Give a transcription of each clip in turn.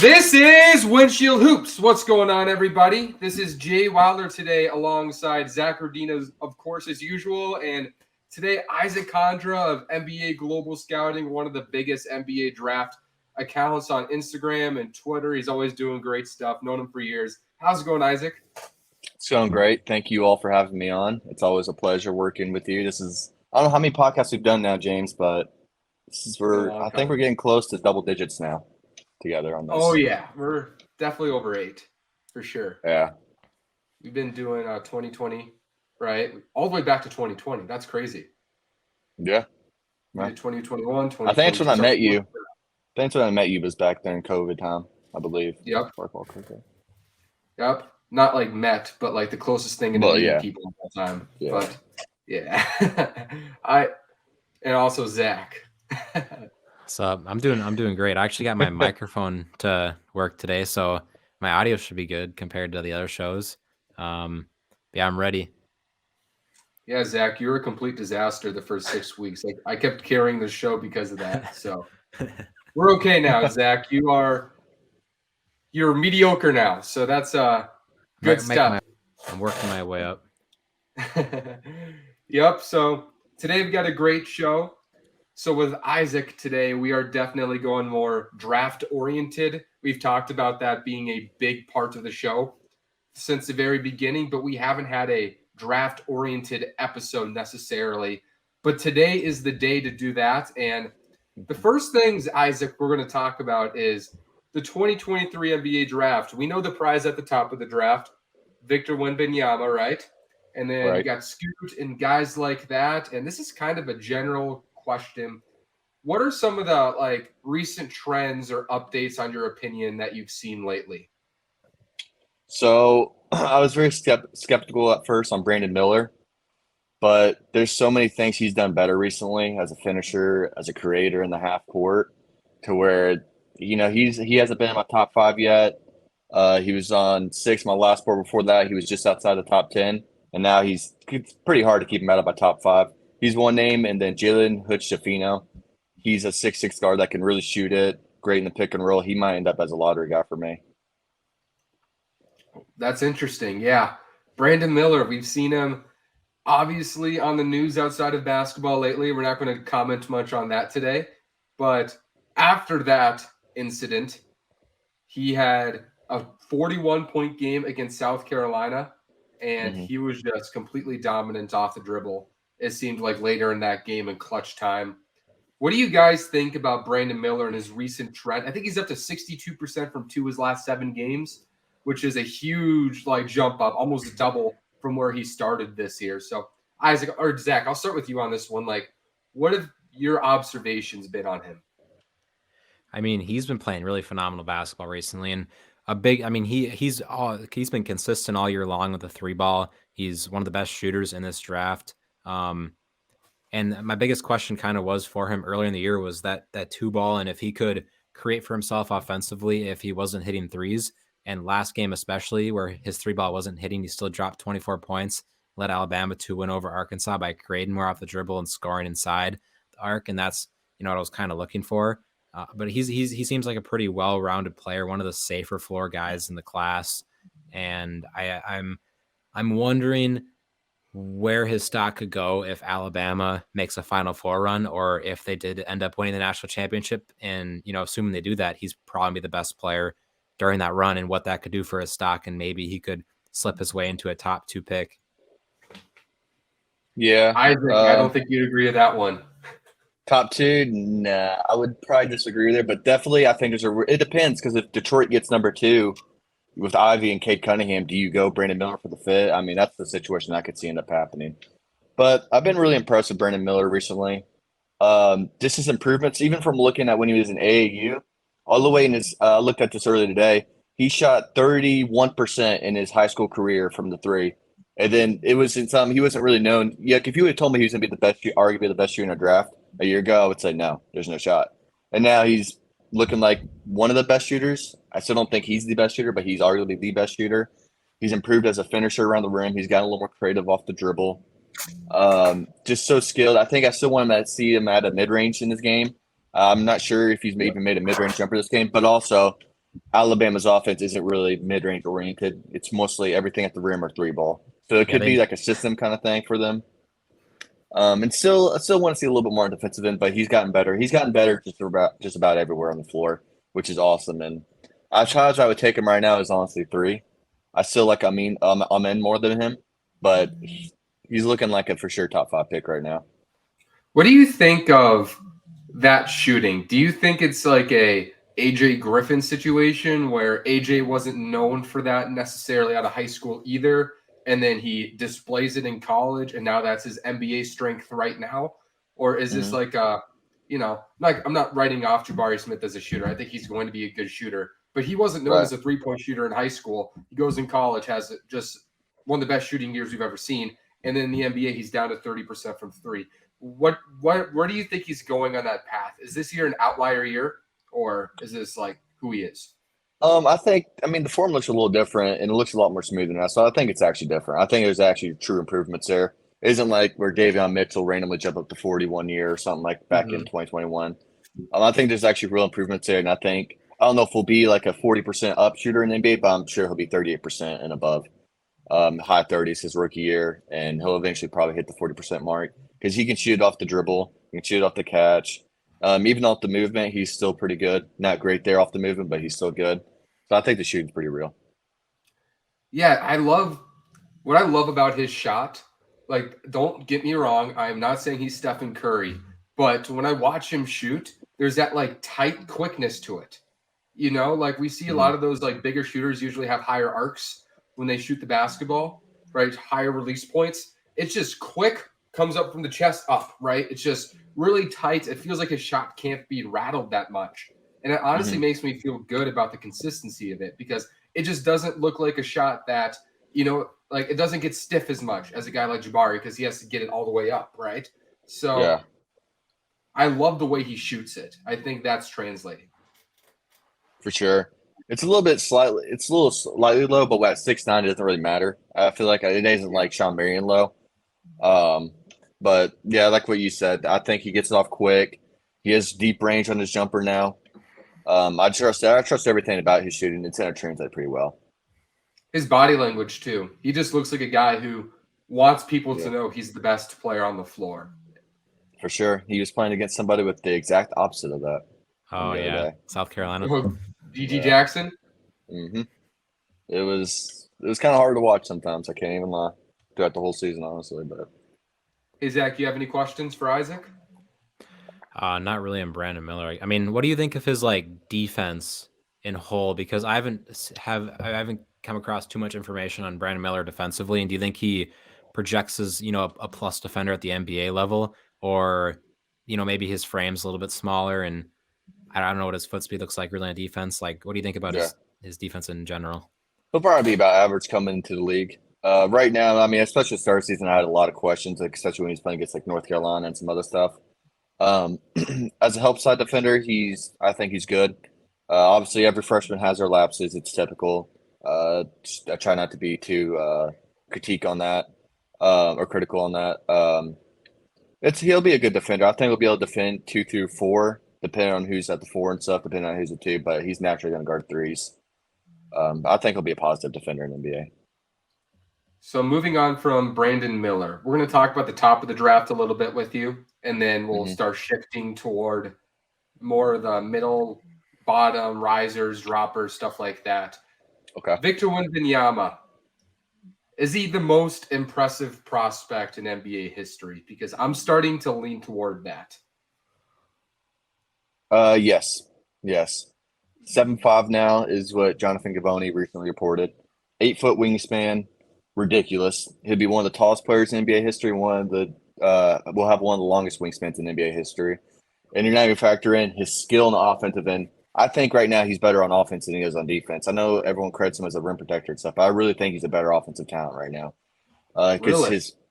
This is Windshield Hoops. What's going on, everybody? This is J.Wilder today alongside Zach Rodina, of course, as usual. And today, Isaac Condra of NBA Global Scouting, one of the biggest NBA draft accounts on Instagram and Twitter. He's always doing great stuff. Known him for years. How's it going, Isaac? It's going great. Thank you all for having me on. It's always a pleasure working with you. I don't know how many podcasts we've done now, James, but I think we're getting close to double digits now together on this. Oh, yeah. We're definitely over 8 for sure. Yeah. We've been doing 2020, right? All the way back to 2020. That's crazy. Yeah. We did 2021, 2022. I think that's when I met you. Was back during COVID time, I believe. Yep. Yep. Not like met, but like the closest thing to meeting people at that time. Yeah. But yeah. And also Zach. So I'm doing great. I actually got my microphone to work today, so my audio should be good compared to the other shows. Yeah, I'm ready. Yeah, Zach, you were a complete disaster the first 6 weeks. I kept carrying the show because of that. So we're okay now, Zach. You're mediocre now. So that's good stuff. I'm working my way up. Yep. So today we've got a great show. So with Isaac today, we are definitely going more draft oriented. We've talked about that being a big part of the show since the very beginning, but we haven't had a draft oriented episode necessarily. But today is the day to do that. And the first things, Isaac, we're going to talk about is the 2023 NBA draft. We know the prize at the top of the draft, Victor Wembanyama, right? And then you got Scoot and guys like that. And this is kind of a general question. What are some of the recent trends or updates on your opinion that you've seen lately? So I was very skeptical at first on Brandon Miller, but there's so many things he's done better recently as a finisher, as a creator in the half court, to where he hasn't been in my top 5 yet. He was on 6 my last board. Before that, he was just outside the top 10, and now it's pretty hard to keep him out of my top 5. He's one name, and then Jalen Hood-Schifino. He's a 6'6" guard that can really shoot it, great in the pick and roll. He might end up as a lottery guy for me. That's interesting. Yeah. Brandon Miller, we've seen him obviously on the news outside of basketball lately. We're not going to comment much on that today. But after that incident, he had a 41-point game against South Carolina, and he was just completely dominant off the dribble. It seemed like later in that game in clutch time. What do you guys think about Brandon Miller and his recent trend? I think he's up to 62% from his last 7 games, which is a huge jump up, almost double from where he started this year. So Isaac or Zach, I'll start with you on this one. What have your observations been on him? I mean, he's been playing really phenomenal basketball recently, and he's been consistent all year long with the 3-ball. He's one of the best shooters in this draft. And my biggest question kind of was for him earlier in the year was that 2-ball, and if he could create for himself offensively if he wasn't hitting threes. And last game especially, where his 3-ball wasn't hitting, he still dropped 24 points, led Alabama to win over Arkansas by creating more off the dribble and scoring inside the arc. And that's what I was kind of looking for. But he seems like a pretty well-rounded player, one of the safer floor guys in the class. And I'm wondering where his stock could go if Alabama makes a Final Four run, or if they did end up winning the national championship. And, assuming they do that, he's probably the best player during that run, and what that could do for his stock. And maybe he could slip his way into a top 2 pick. Yeah. I don't think you'd agree with that one. Top 2? Nah, I would probably disagree there, but definitely I think it depends, because if Detroit gets number 2 with Ivy and Cade Cunningham, do you go Brandon Miller for the fit? I mean, that's the situation I could see end up happening. But I've been really impressed with Brandon Miller recently. Just his improvements, even from looking at when he was in AAU, all the way in his I looked at this earlier today, he shot 31% in his high school career from the 3. And then it was in some, he wasn't really known. Yeah, if you would have told me he was going to be arguably the best shooter in a draft a year ago, I would say no, there's no shot. And now he's looking like one of the best shooters. I still don't think he's the best shooter, but he's arguably the best shooter. He's improved as a finisher around the rim. He's gotten a little more creative off the dribble. Just so skilled. I think I still want to see him at a mid-range in this game. I'm not sure if he's even made a mid-range jumper this game, but also Alabama's offense isn't really mid-range oriented. It's mostly everything at the rim or three ball. So it Yeah, could be like a system kind of thing for them. And I still want to see a little bit more on defensive end, but he's gotten better. He's gotten better just about everywhere on the floor, which is awesome. And as high as I would take him right now is honestly 3. I still like I'm in more than him, but he's looking like a for sure top 5 pick right now. What do you think of that shooting? Do you think it's like a AJ Griffin situation where AJ wasn't known for that necessarily out of high school either, and then he displays it in college, and now that's his NBA strength right now? Or is this Mhm. like a, like I'm not writing off Jabari Smith as a shooter. I think he's going to be a good shooter, but he wasn't known Right. as a 3-point shooter in high school. He goes in college, has just one of the best shooting years we've ever seen, and then in the NBA he's down to 30% from 3. Where do you think he's going on that path? Is this year an outlier year, or is this like who he is? I mean, the form looks a little different and it looks a lot more smooth now. So I think it's actually different. I think there's actually true improvements there. It isn't like where Davion Mitchell randomly jumped up to 40 one year or something like back in 2021. I think there's actually real improvements there. And I don't know if he'll be like a 40% up shooter in the NBA, but I'm sure he'll be 38% and above. High 30s his rookie year. And he'll eventually probably hit the 40% mark because he can shoot it off the dribble, he can shoot it off the catch. Even off the movement, he's still pretty good. Not great there off the movement, but he's still good. So I think the shooting's pretty real. Yeah, what I love about his shot. Like, don't get me wrong, I'm not saying he's Stephen Curry, but when I watch him shoot, there's that like tight quickness to it. Like we see a lot of those like bigger shooters usually have higher arcs when they shoot the basketball, right? Higher release points. It's just quick, comes up from the chest up, right? It's just really tight. It feels like his shot can't be rattled that much. And it honestly makes me feel good about the consistency of it because it just doesn't look like a shot that, like it doesn't get stiff as much as a guy like Jabari because he has to get it all the way up, right? So Yeah, I love the way he shoots it. I think that's translating. for sure. It's a little slightly low, but at 6'9", it doesn't really matter. I feel like it isn't like Sean Marion low. Um, but yeah, like what you said, I think he gets it off quick. He has deep range on his jumper now. I trust everything about his shooting. It's going to translate pretty well. His body language too. He just looks like a guy who wants people Yeah. to know he's the best player on the floor. For sure. He was playing against somebody with the exact opposite of that. Oh the other yeah, day. South Carolina. DG Yeah. Jackson. It was kind of hard to watch sometimes. I can't even lie. Throughout the whole season, honestly, but Hey Zach, you have any questions for Isaac? Not really on Brandon Miller. I mean, what do you think of his like defense in whole? Because I haven't come across too much information on Brandon Miller defensively. And do you think he projects as a plus defender at the NBA level, or maybe his frame's a little bit smaller and I don't know what his foot speed looks like really on defense. Like, what do you think about yeah, his defense in general? he'll probably be about average coming into the league. Right now, I mean, especially start season, I had a lot of questions, like especially when he's playing against like North Carolina and some other stuff. Um, as a help side defender, I think he's good. Obviously, every freshman has their lapses. It's typical. I try not to be too critique on that or critical on that. He'll be a good defender. I think he'll be able to defend 2 through 4, depending on who's at the 4 and stuff, depending on who's at 2. But he's naturally going to guard 3s. I think he'll be a positive defender in the NBA. So moving on from Brandon Miller, we're going to talk about the top of the draft a little bit with you, and then we'll start shifting toward more of the middle, bottom, risers, droppers, stuff like that. Okay. Victor Wembanyama, is he the most impressive prospect in NBA history? Because I'm starting to lean toward that. Yes. 7'5" now is what Jonathan Givony recently reported. 8-foot wingspan, ridiculous. He'll be one of the tallest players in NBA history. We'll have one of the longest wingspans in NBA history. And you're not even factor in his skill on the offensive end. I think right now he's better on offense than he is on defense. I know everyone credits him as a rim protector and stuff, but I really think he's a better offensive talent right now. Because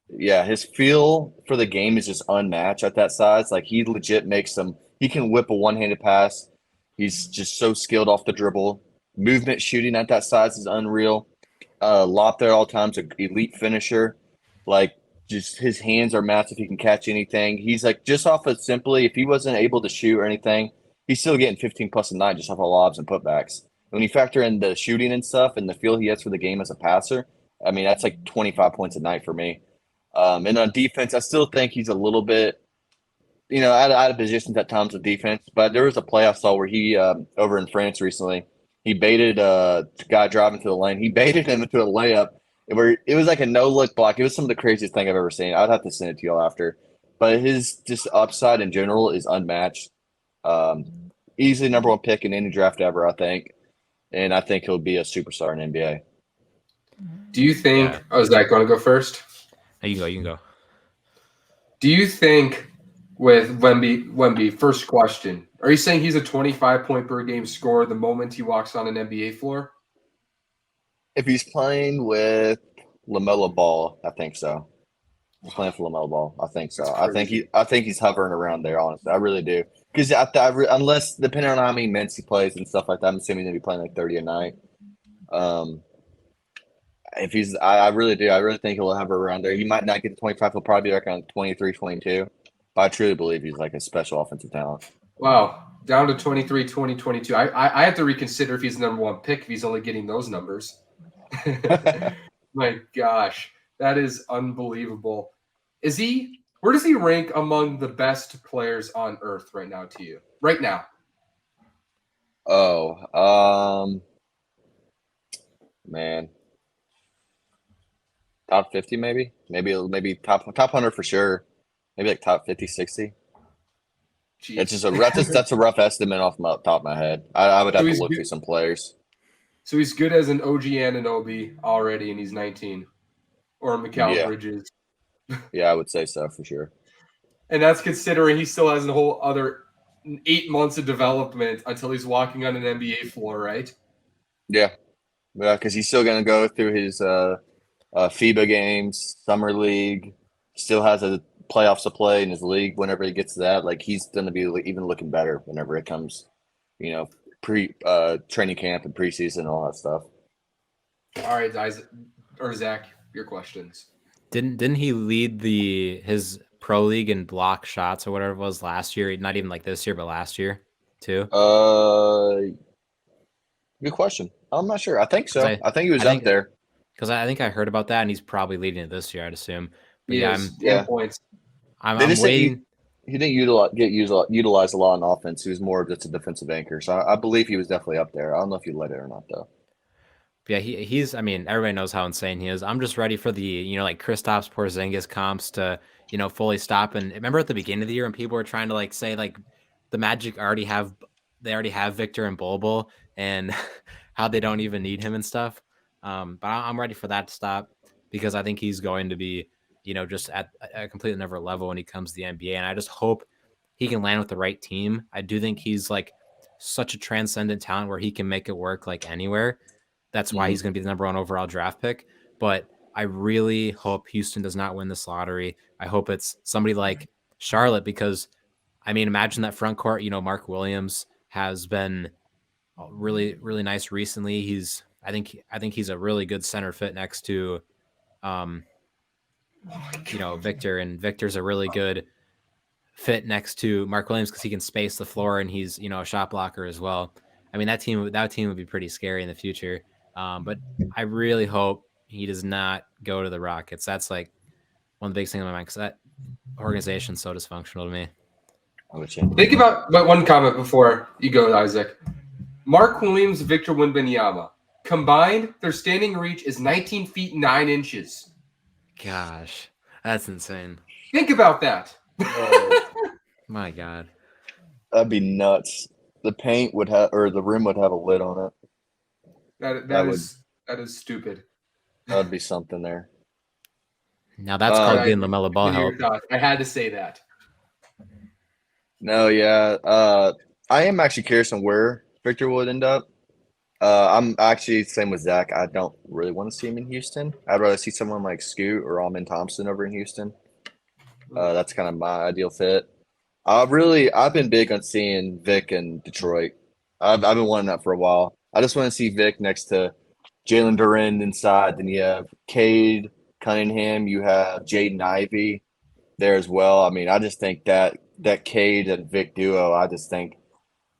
Really? his feel for the game is just unmatched at that size. Like he legit he can whip a one-handed pass. He's just so skilled off the dribble. Movement shooting at that size is unreal. Lob there all times, an elite finisher. Like just his hands are massive. He can catch anything. He's like just off of simply, if he wasn't able to shoot or anything, he's still getting 15 plus a night just off of lobs and putbacks. When you factor in the shooting and stuff and the feel he has for the game as a passer, I mean, that's like 25 points a night for me. And on defense, I still think he's a little bit, out of positions at times with defense. But there was a play I saw where he, over in France recently, he baited a guy driving to the lane. He baited him into a layup where it was like a no-look block. It was some of the craziest thing I've ever seen. I'd have to send it to y'all after. But his just upside in general is unmatched. Easily number one pick in any draft ever, I think. And I think he'll be a superstar in NBA. Do you think? Yeah. Oh, Zach, want to go first? You can go. Do you think with Wemby, first question, are you saying he's a 25-point per game scorer the moment he walks on an NBA floor? If he's playing with LaMelo Ball, I think so. He's playing for LaMelo Ball, I think so. I think he's hovering around there. Honestly, I really do. Because unless depending on how many minutes he plays and stuff like that, I'm assuming he'll be playing like 30 a night. If he's, I really do. I really think he'll hover around there. He might not get to 25. He'll probably be like on 23, 22. But I truly believe he's like a special offensive talent. Wow, down to 23, 20, 22. I have to reconsider if he's the number one pick if he's only getting those numbers. My gosh, that is unbelievable. Where does he rank among the best players on earth right now to you? Right now. Oh, man. Top 50 maybe? Maybe top 100 for sure. Maybe like top 50, 60. Jeez. It's just that's a rough estimate off the top of my head. I would have to look through some players. So he's good as an OG Anunoby already, and he's 19. Or Mikal Bridges. Yeah, I would say so for sure. And that's considering he still has a whole other 8 months of development until he's walking on an NBA floor, right? Yeah, because he's still going to go through his FIBA games, summer league. Still has a playoffs to play in his league. Whenever he gets to that, like he's going to be even looking better whenever it comes, pre training camp and preseason and all that stuff. All right, Isaac or Zach, your questions. Didn't he lead his pro league in block shots or whatever it was last year? Not even like this year, but last year too. Good question. I'm not sure. I think so. I think he was up there. Because I think I heard about that, and he's probably leading it this year, I'd assume. But points. I'm waiting. He didn't get utilized a lot on offense. He was more of just a defensive anchor. So I believe he was definitely up there. I don't know if you led it or not, though. Yeah, he's. I mean, everybody knows how insane he is. I'm just ready for the like Kristaps Porzingis comps to fully stop. And remember at the beginning of the year when people were trying to like say like the Magic already have Victor and Bol and how they don't even need him and stuff. But I'm ready for that to stop because I think he's going to be just at a completely different level when he comes to the NBA. And I just hope he can land with the right team. I do think he's like such a transcendent talent where he can make it work like anywhere. That's why he's going to be the number one overall draft pick. But I really hope Houston does not win this lottery. I hope it's somebody like Charlotte because, I mean, imagine that front court. Mark Williams has been really, really nice recently. I think he's a really good center fit next to, Victor. And Victor's a really good fit next to Mark Williams because he can space the floor and he's a shot blocker as well. I mean, that team would be pretty scary in the future. But I really hope he does not go to the Rockets. That's like one of the biggest things in my mind because that organization's so dysfunctional to me. Think about one comment before you go, Isaac. Mark Williams, Victor Wembanyama. Combined, their standing reach is 19 feet 9 inches. Gosh, that's insane. Think about that. My God. That'd be nuts. The paint would have, or the rim would have a lid on it. That is stupid. That would be something there. Now that's called getting LaMelo Ball help. I had to say that. No, yeah. I am actually curious on where Victor would end up. I'm actually same with Zach. I don't really want to see him in Houston. I'd rather see someone like Scoot or Amin Thompson over in Houston. That's kind of my ideal fit. I've been big on seeing Vic in Detroit. I've been wanting that for a while. I just want to see Vic next to Jalen Duren inside. Then you have Cade Cunningham. You have Jaden Ivey there as well. I mean, I just think that Cade and Vic duo, I just think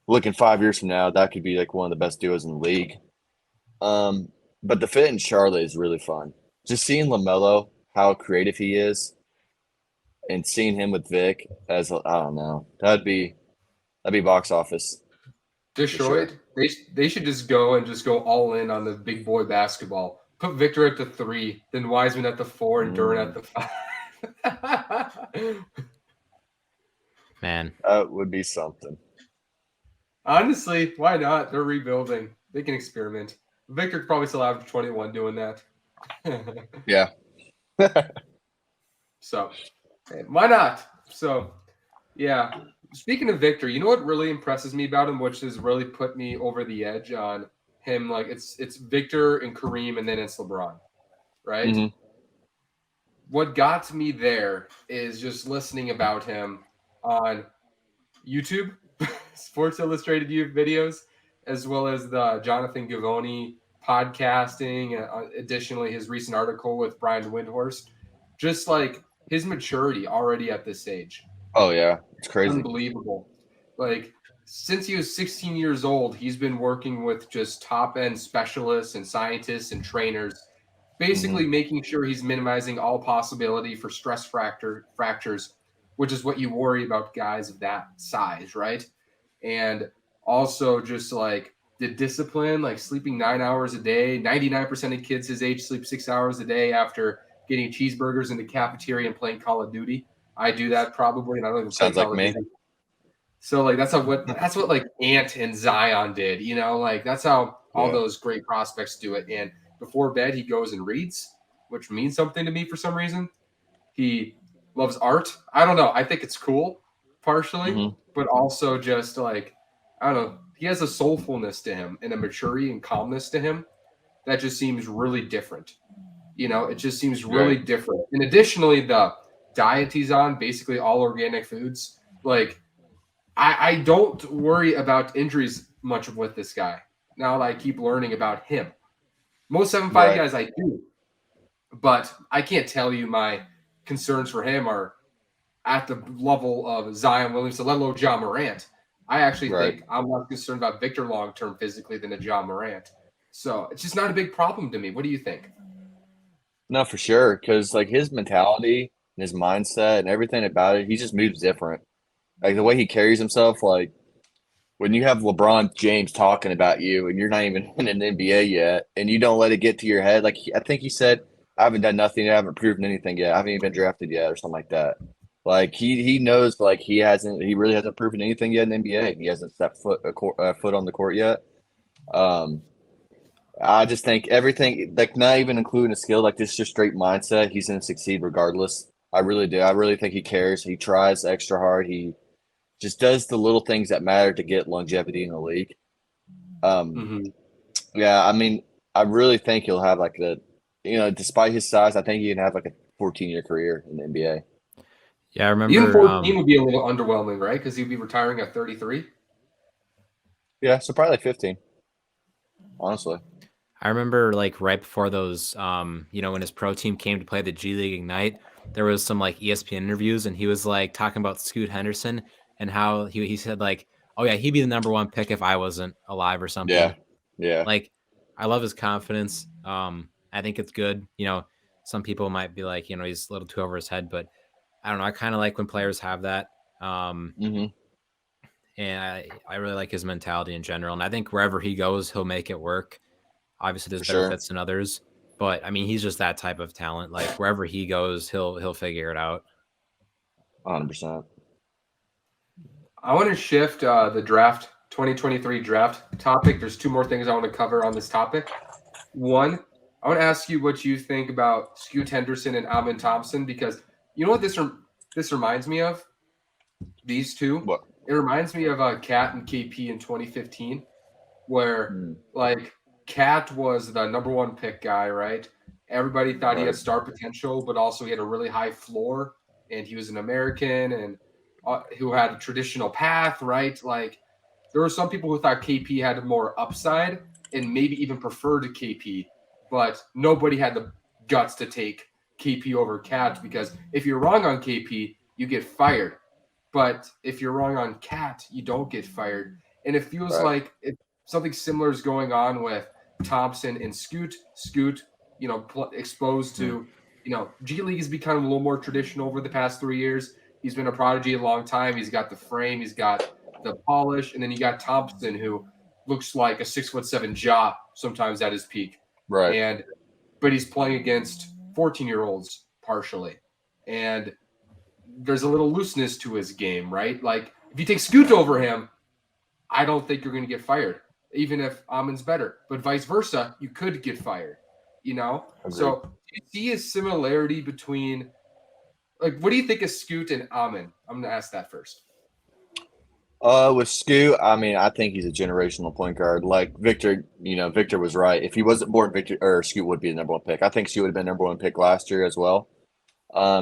looking 5 years from now, that could be like one of the best duos in the league. But the fit in Charlotte is really fun. Just seeing LaMelo, how creative he is, and seeing him with Vic as I don't know, that'd be box office for sure. Detroit, they should just go all in on the big boy basketball. Put Victor at the 3, then Wiseman at the 4, and Durant at the 5. Man, That would be something. Honestly, why not? They're rebuilding. They can experiment. Victor could probably still average 21 doing that. Yeah. So, why not? So, yeah. Speaking of Victor, you know what really impresses me about him, which has really put me over the edge on him? Like it's Victor and Kareem, and then it's LeBron, right? hmm What got me there is just listening about him on YouTube, Sports Illustrated videos, as well as the Jonathan Givony podcasting. Additionally, his recent article with Brian Windhorst, just like his maturity already at this age, Oh yeah, it's crazy. unbelievable. Like since he was 16 years old, he's been working with just top end specialists and scientists and trainers, basically making sure he's minimizing all possibility for stress fractures, which is what you worry about guys of that size, right? And also just like the discipline, like sleeping 9 hours a day. 99% of kids his age sleep 6 hours a day after getting cheeseburgers in the cafeteria and playing Call of Duty. I do that probably, and I don't even play Sounds like Call of me. Duty. So like that's what like Ant and Zion did, like that's how all Yeah. those great prospects do it. And before bed he goes and reads, which means something to me for some reason. He loves art. I don't know. I think it's cool, partially, hmm but also just like I don't know. He has a soulfulness to him and a maturity and calmness to him that just seems really different. It just seems really Right. different. And additionally, the diet he's on, basically all organic foods, like I don't worry about injuries much with this guy. Now that I keep learning about him. Most 7'5" Right. guys I do, but I can't tell you my concerns for him are at the level of Zion Williamson, let alone John Morant. I actually Right. think I'm more concerned about Victor long term physically than a John Morant. So it's just not a big problem to me. What do you think? No, for sure. Because like his mentality and his mindset and everything about it, he just moves different. Like the way he carries himself, like when you have LeBron James talking about you and you're not even in an NBA yet, and you don't let it get to your head. Like I think he said, "I haven't done nothing. I haven't proven anything yet. I haven't even been drafted yet," or something like that. Like he knows like he really hasn't proven anything yet in the NBA. He hasn't stepped foot on the court yet. Um, I just think everything, like not even including a skill, like this just straight mindset, he's going to succeed regardless. I really do. I really think he cares. He tries extra hard. He just does the little things that matter to get longevity in the league. Um, Mm-hmm. yeah, I mean, I really think he'll have like despite his size, I think he can have like a 14-year career in the NBA. yeah, I Even remember. 14 would be a little underwhelming, right? Because he'd be retiring at 33. Yeah, so probably like 15, honestly. I remember like right before those, when his pro team came to play the G League Ignite, there was some like ESPN interviews, and he was like talking about Scoot Henderson and how he said like, oh yeah, he'd be the number one pick if I wasn't alive or Yeah, something. yeah, Like, I love his confidence. I think it's good. Some people might be like, he's a little too over his head, but I don't know. I kind of like when players have that. hmm And I really like his mentality in general. And I think wherever he goes, he'll make it work. Obviously, there's for better sure, fits than others, but I mean, he's just that type of talent. Like wherever he goes, he'll figure it out. 100%. I want to shift the draft 2023 draft topic. There's two more things I want to cover on this topic. One, I want to ask you what you think about Scoot Henderson and Alvin Thompson, because you know what this reminds me of? These two. What? It reminds me of Cat and KP in 2015, where Mm, like Cat was the number one pick guy, right? Everybody thought he had right. star potential, but also he had a really high floor, and he was an American and who had a traditional path, right? Like there were some people who thought KP had more upside and maybe even preferred KP, but nobody had the guts to take KP over Cat, because if you're wrong on KP, you get fired. But if you're wrong on Cat, you don't get fired. And it feels like something similar is going on with Thompson and Scoot. Scoot, exposed to, G League has become a little more traditional over the past 3 years. He's been a prodigy a long time. He's got the frame, he's got the polish, and then you got Thompson, who looks like a 6'7" Ja sometimes at his peak. Right. But he's playing against 14-year-olds partially. And there's a little looseness to his game, right? Like, if you take Scoot over him, I don't think you're going to get fired, even if Amin's better. But vice versa, you could get fired, Agreed. So do you see a similarity between, like, what do you think of Scoot and Amin? I'm going to ask that first. With Scoot, I mean, I think he's a generational point guard. Like Victor, Victor was right. If he wasn't born, Scoot would be the number one pick. I think Scoot would have been number one pick last year as well.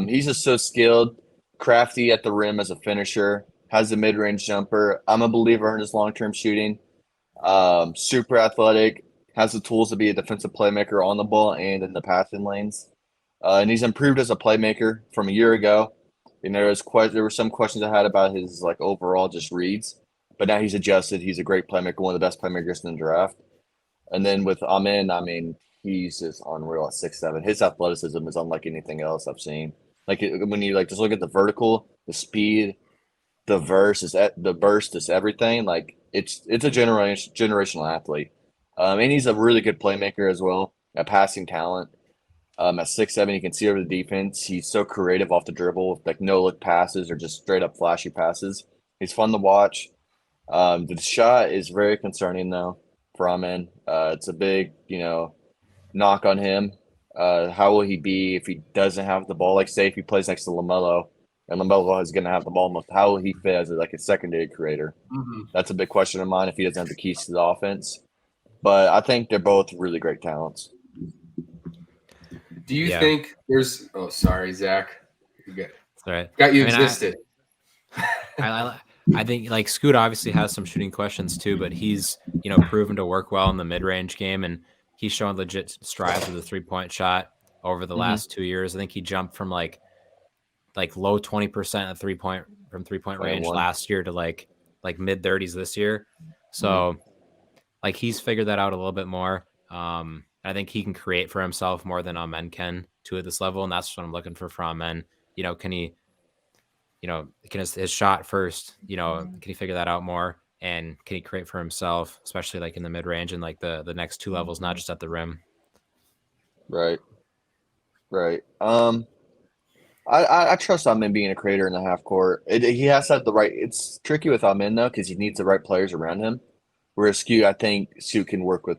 He's just so skilled, crafty at the rim as a finisher, has a mid-range jumper. I'm a believer in his long-term shooting. Super athletic, has the tools to be a defensive playmaker on the ball and in the passing lanes. And he's improved as a playmaker from a year ago. There were some questions I had about his overall just reads, but now he's adjusted. He's a great playmaker, one of the best playmakers in the draft. And then with Amin, I mean, he's just unreal at 6'7". His athleticism is unlike anything else I've seen. When you just look at the vertical, the speed, the burst is everything. It's a generational athlete, and he's a really good playmaker as well, a passing talent. At 6'7", you can see over the defense. He's so creative off the dribble, with no-look passes or just straight-up flashy passes. He's fun to watch. The shot is very concerning, though, for Amin. It's a big, knock on him. How will he be if he doesn't have the ball? Say if he plays next to LaMelo, and LaMelo is going to have the ball most. How will he fit as a secondary creator? Mm-hmm. That's a big question of mine if he doesn't have the keys to the offense. But I think they're both really great talents. Do you think there's – oh, sorry, Zach. You're good. That's all right. Got you existed. I think Scoot obviously has some shooting questions too, but he's proven to work well in the mid-range game, and he's shown legit strides with the 3-point shot over the last 2 years. I think he jumped from low 20% at 3-point range last year to mid 30s this year. So he's figured that out a little bit more. I think he can create for himself more than Amen can too at this level, and that's what I'm looking for from Amen. Can he? Can his shot first, can he figure that out more? And can he create for himself, especially in the mid range and the next two levels, not just at the rim? Right. I trust Amin being a creator in the half court. He has to have the right. It's tricky with Amin though, because he needs the right players around him. Whereas Scoot, I think Scoot can work with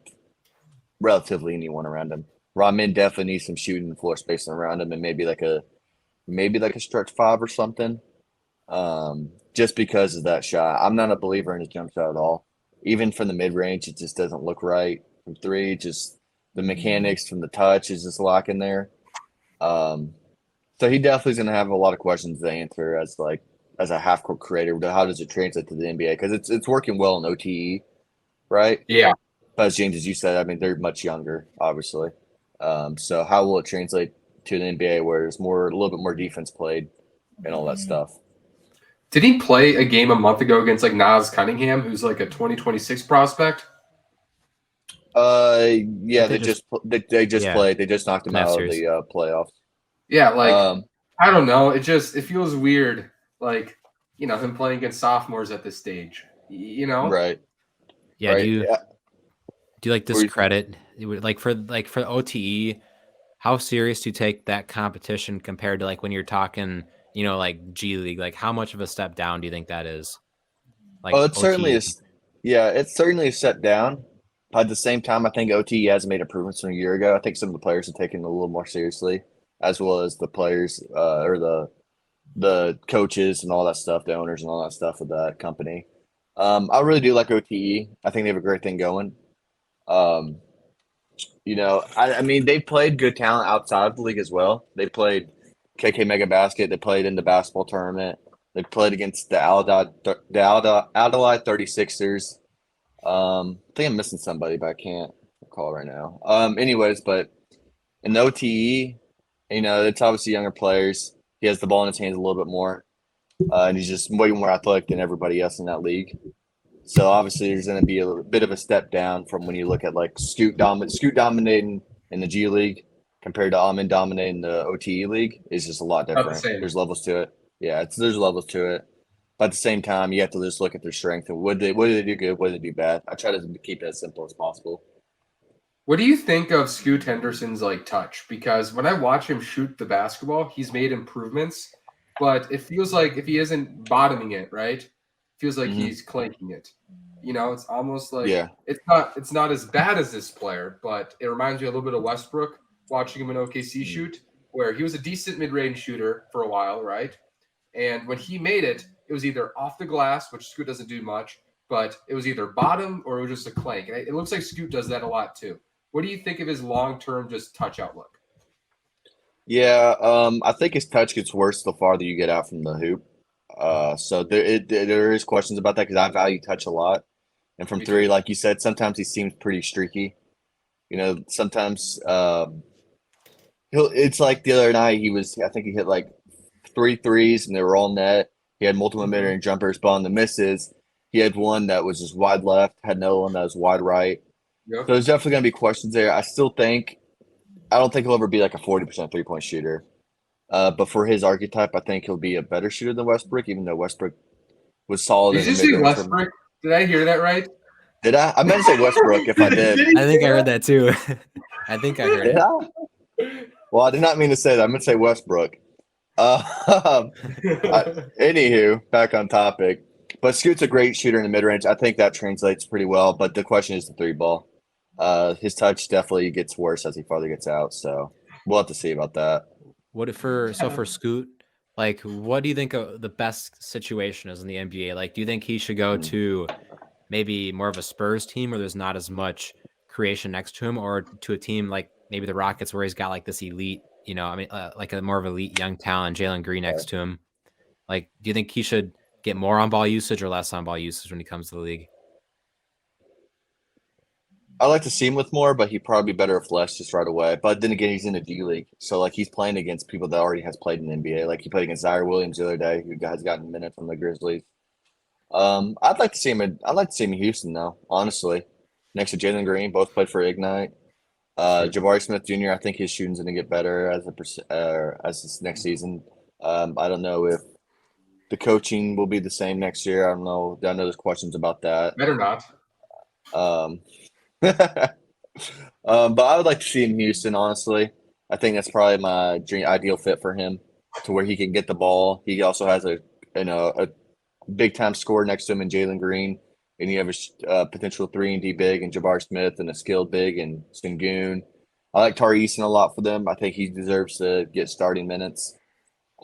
relatively anyone around him. Amin definitely needs some shooting floor spacing around him, and maybe like a stretch five or something. Just because of that shot. I'm not a believer in his jump shot at all. Even from the mid-range, it just doesn't look right. From three, just the mechanics from the touch is just lacking there. So he definitely is going to have a lot of questions to answer as a half-court creator. How does it translate to the NBA? Because it's working well in OTE, right? Yeah. But as James, as you said, I mean, they're much younger, obviously. So how will it translate to the NBA where there's a little bit more defense played and all that stuff? Did he play a game a month ago against Nas Cunningham, who's a 2026 prospect? Yeah, they just played. They just knocked him out of the playoffs. Yeah, I don't know. It feels weird, him playing against sophomores at this stage. Right. Yeah. Right. Do you discredit for OTE? How serious do you take that competition compared to when you're talking? G League, how much of a step down do you think that is? It certainly is. Yeah, it's certainly a step down. But at the same time, I think OTE has made improvements from a year ago. I think some of the players are taking it a little more seriously, as well as the players or the coaches and all that stuff, the owners and all that stuff of that company. I really do like OTE. I think they have a great thing going. I mean, they played good talent outside of the league as well. They played KK Mega Basket. They played in the basketball tournament. They played against the Adelaide 36ers. I think I'm missing somebody, but I can't recall right now. Anyways, but in the OTE, it's obviously younger players. He has the ball in his hands a little bit more. And he's just way more athletic than everybody else in that league. So obviously there's going to be a bit of a step down from when you look at like Scoot dominating in the G League compared to Amin dominating the OTE league is just a lot About the different. same. There's levels to it. Yeah, there's levels to it. But at the same time, you have to just look at their strength and what did they do good, what did they do bad. I try to keep it as simple as possible. What do you think of Scoot Henderson's like touch? Because when I watch him shoot the basketball, he's made improvements, but it feels like if he isn't bottoming it, right? Feels like Mm-hmm. he's clanking it. You know, it's almost like Yeah. it's not as bad as this player, but it reminds me a little bit of Westbrook watching him in OKC shoot, where he was a decent mid-range shooter for a while, right? And when he made it, it was either off the glass, which Scoot doesn't do much, but it was either bottom or it was just a clank. And it looks like Scoot does that a lot too. What do you think of his long-term just touch outlook? Yeah, I think his touch gets worse the farther you get out from the hoop. So there is questions about that because I value touch a lot. And from Me three, too. like you said, sometimes he seems pretty streaky. You know, sometimes it's like the other night I think he hit like 3 threes and they were all net. He had multiple mid-range jumpers, but on the misses, he had one that was just wide left, had another one that was wide right. Yep. So there's definitely going to be questions there. I don't think he'll ever be like a 40% three-point shooter. But for his archetype, I think he'll be a better shooter than Westbrook, even though Westbrook was solid Did in the you say mid-range. Westbrook? Did I hear that right? Did I? I meant to say Westbrook if I did. I think I heard that too. I think I heard Did it. I? Well, I did not mean to say that. I meant to say Westbrook. Anywho, back on topic. But Scoot's a great shooter in the mid-range. I think that translates pretty well. But the question is the three ball. His touch definitely gets worse as he farther gets out. So we'll have to see about that. For Scoot, like, what do you think the best situation is in the NBA? Like, do you think he should go to maybe more of a Spurs team where there's not as much creation next to him, or to a team like maybe the Rockets where he's got like this elite, like a more of elite young talent, Jalen Green next to him? Like, do you think he should get more on ball usage or less on ball usage when he comes to the league? I like to see him with more, but he'd probably be better with less just right away. But then again, he's in the D League, so like he's playing against people that already has played in the NBA. Like he played against Zaire Williams the other day, who has gotten minutes from the Grizzlies. I'd like to see him. I'd like to see him in Houston, though. Honestly, next to Jalen Green, both played for Ignite. Jabari Smith Jr. I think his shooting's going to get better as this next season. I don't know if the coaching will be the same next year. I don't know. I know there's questions about that. Better not. But I would like to see him in Houston, honestly. I think that's probably my ideal fit for him, to where he can get the ball. He also has a big time scorer next to him in Jalen Green, and you have a potential 3-and-D big and Jabari Smith and a skilled big and Sengun. I like Tari Eason a lot for them. I think he deserves to get starting minutes.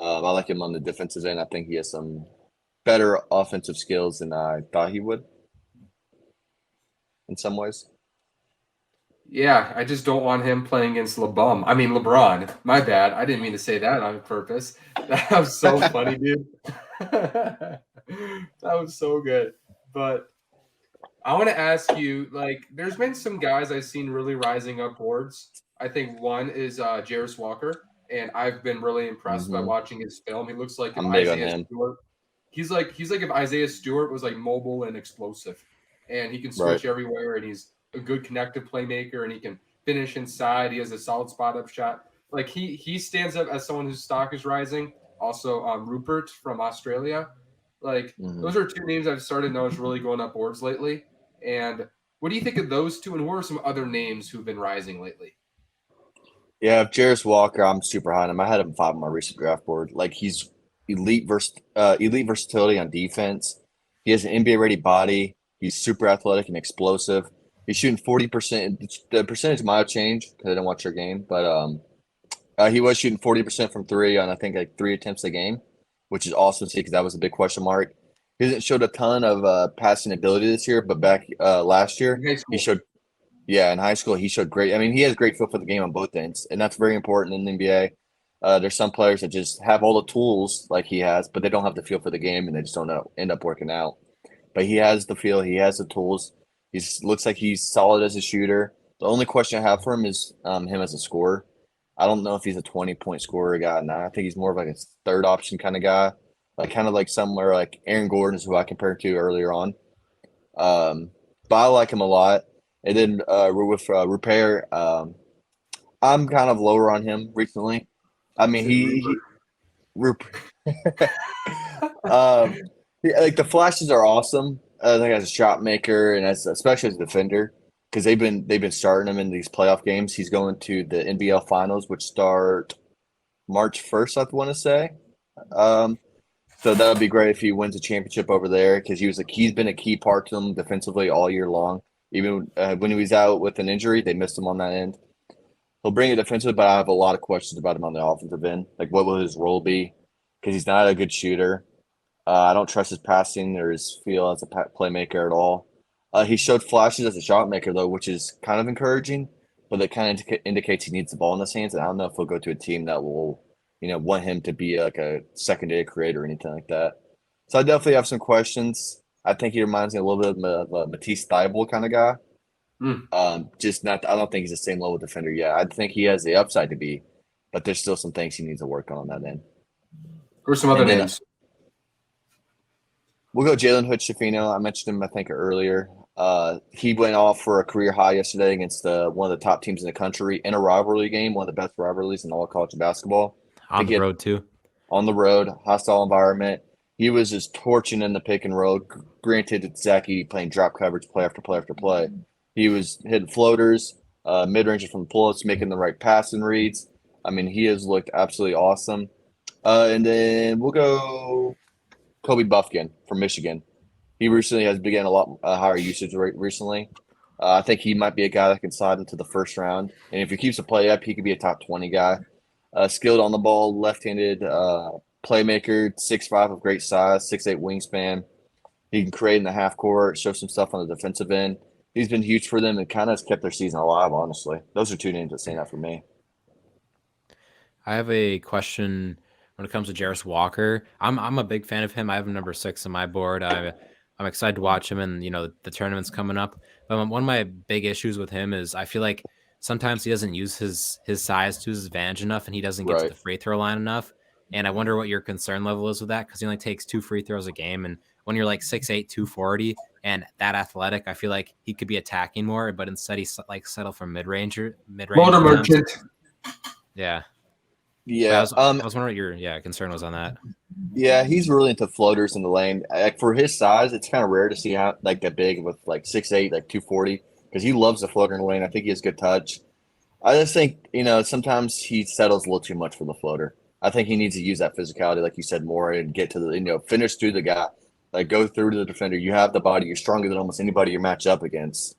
I like him on the defensive end. I think he has some better offensive skills than I thought he would in some ways. Yeah, I just don't want him playing against LeBron. My bad. I didn't mean to say that on purpose. That was so funny, dude. That was so good. But I want to ask you, like, there's been some guys I've seen really rising up boards. I think one is Jarris Walker, and I've been really impressed by watching his film. He looks like if I'm big on Isaiah him. Stewart. He's like if Isaiah Stewart was like mobile and explosive, and he can switch everywhere, and he's a good connective playmaker, and he can finish inside. He has a solid spot up shot. Like he stands up as someone whose stock is rising. Also, Rupert from Australia. Like those are two names I've started to notice really going up boards lately. And what do you think of those two? And who are some other names who've been rising lately? Yeah, Jarris Walker, I'm super high on him. I had him 5 on my recent draft board. Like he's elite versatility on defense. He has an NBA ready body. He's super athletic and explosive. He's shooting 40%. The percentage might have changed because I didn't watch your game, but he was shooting 40% from three on I think like 3 attempts a game, which is awesome to see because that was a big question mark. He hasn't showed a ton of passing ability this year, but back last year he showed. Yeah, in high school he showed great. I mean, he has great feel for the game on both ends, and that's very important in the NBA. There's some players that just have all the tools like he has, but they don't have the feel for the game, and they just don't end up working out. But he has the feel. He has the tools. He looks like he's solid as a shooter. The only question I have for him is him as a scorer. I don't know if he's a 20-point scorer guy. Now I think he's more of like a third option kind of guy, like kind of like somewhere like Aaron Gordon is who I compared to earlier on. But I like him a lot. And then with Repair, I'm kind of lower on him recently. I mean, Said Rupert. Rup- um, like the flashes are awesome. I think as a shot maker and especially as a defender, because they've been starting him in these playoff games. He's going to the NBL finals, which start March 1st, I want to say. Um, so that would be great if he wins a championship over there because he's been a key part to them defensively all year long. Even when he was out with an injury, they missed him on that end. He'll bring it defensively, but I have a lot of questions about him on the offensive end. Like, what will his role be? Because he's not a good shooter. I don't trust his passing or his feel as a playmaker at all. He showed flashes as a shot maker though, which is kind of encouraging, but that kind of indicates he needs the ball in his hands. And I don't know if he'll go to a team that will, want him to be like a secondary creator or anything like that. So I definitely have some questions. I think he reminds me a little bit of a Matisse Thybulle kind of guy. Just not. I don't think he's the same level defender yet. I think he has the upside to be, but there's still some things he needs to work on that end. Who are some other And then, names? We'll go Jalen Hood-Schifino. I mentioned him, I think, earlier. He went off for a career high yesterday against one of the top teams in the country in a rivalry game, one of the best rivalries in all of college basketball. On the road too. On the road, hostile environment. He was just torching in the pick and roll. Granted, it's Zachy playing drop coverage play after play after play. He was hitting floaters, mid-ranges from pull-ups, making the right passing reads. I mean, he has looked absolutely awesome. And then we'll go Kobe Buffkin from Michigan. He recently has begun a lot higher usage rate recently. I think he might be a guy that can slide into the first round. And if he keeps the play up, he could be a top 20 guy. Skilled on the ball, left-handed playmaker, 6'5" of great size, 6'8" wingspan. He can create in the half court, show some stuff on the defensive end. He's been huge for them and kind of has kept their season alive, honestly. Those are two names that stand out for me. I have a question when it comes to Jarris Walker. I'm a big fan of him. I have him number 6 on my board. I'm excited to watch him, and the tournament's coming up. But one of my big issues with him is I feel like sometimes he doesn't use his size to his advantage enough, and he doesn't get to the free throw line enough. And I wonder what your concern level is with that, because he only takes 2 free throws a game. And when you're like 6'8", 240, and that athletic, I feel like he could be attacking more, but instead he's like settle for mid-range. Motor Merchant. Yeah. Yeah. I was wondering what your concern was on that. Yeah, he's really into floaters in the lane. Like for his size, it's kind of rare to see how like that big with like 6'8", like 240, because he loves the floater in the lane. I think he has good touch. I just think, sometimes he settles a little too much for the floater. I think he needs to use that physicality, like you said, more and get to the, finish through the guy, like go through to the defender. You have the body. You're stronger than almost anybody you match up against.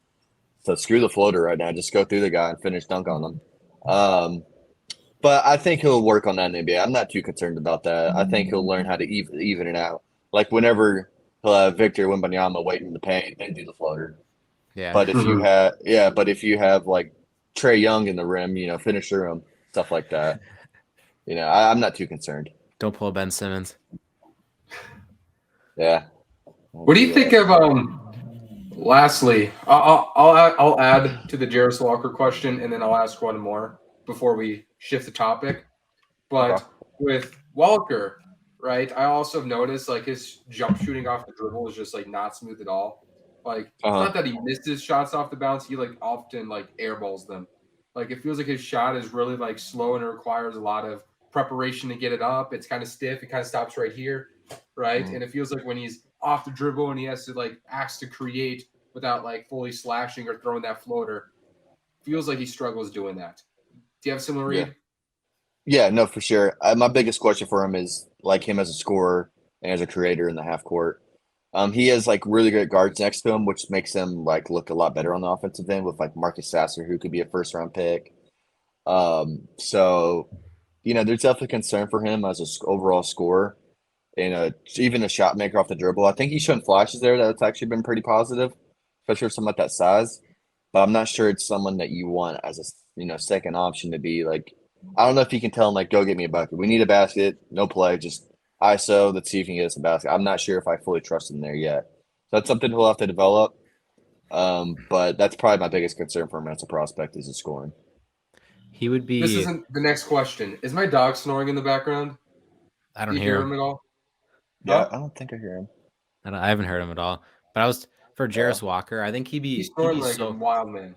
So screw the floater right now. Just go through the guy and finish dunk on them. But I think he'll work on that in the NBA. I'm not too concerned about that. I think he'll learn how to even it out. Like whenever he'll have Victor Wembanyama waiting in the paint and do the floater. Yeah. But if you have like Trey Young in the rim, finish through him, stuff like that. I'm not too concerned. Don't pull Ben Simmons. Yeah. What do you think of lastly, I'll add to the Jarris Walker question, and then I'll ask one more before we shift the topic. But with Walker, right, I also have noticed like his jump shooting off the dribble is just like not smooth at all. Like it's not that he misses shots off the bounce, he like often like airballs them. Like it feels like his shot is really like slow and it requires a lot of preparation to get it up. It's kind of stiff. It kind of stops right here, right? And it feels like when he's off the dribble and he has to like ask to create without like fully slashing or throwing that floater, feels like he struggles doing that. Do you have a similar read? Yeah, no, for sure. My biggest question for him is like him as a scorer and as a creator in the half court. He has like really good guards next to him, which makes him like look a lot better on the offensive end with like Marcus Sasser, who could be a first round pick. So there's definitely concern for him as an overall scorer and even a shot maker off the dribble. I think he's shown flashes there that's actually been pretty positive, especially for someone at that size. But I'm not sure it's someone that you want as a second option to be like. I don't know if you can tell him like, go get me a bucket. We need a basket, no play, just ISO. Let's see if he can get us a basket. I'm not sure if I fully trust him there yet. So that's something he'll have to develop. But that's probably my biggest concern for him as a prospect is his scoring. He would be. This isn't the next question. Is my dog snoring in the background? I don't hear him at all. Yeah, I don't think I hear him. I haven't heard him at all. But I was For Jarris Walker, I think he'd He's be scoring like a so wild man.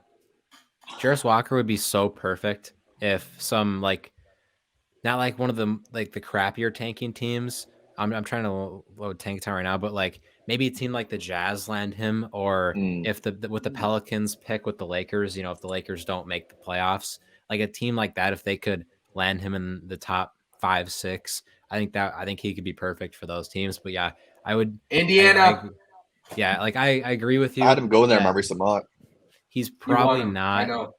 Jarris Walker would be so perfect if some like not like one of the like the crappier tanking teams. I'm trying to load Tank Town right now, but like maybe a team like the Jazz land him, or if with the Pelicans pick with the Lakers, if the Lakers don't make the playoffs, like a team like that, if they could land him in the top 5, 6, I think he could be perfect for those teams. But yeah, I would Indiana. I agree with I had you him going there in my that recent mock. he's You want probably him. I not. know.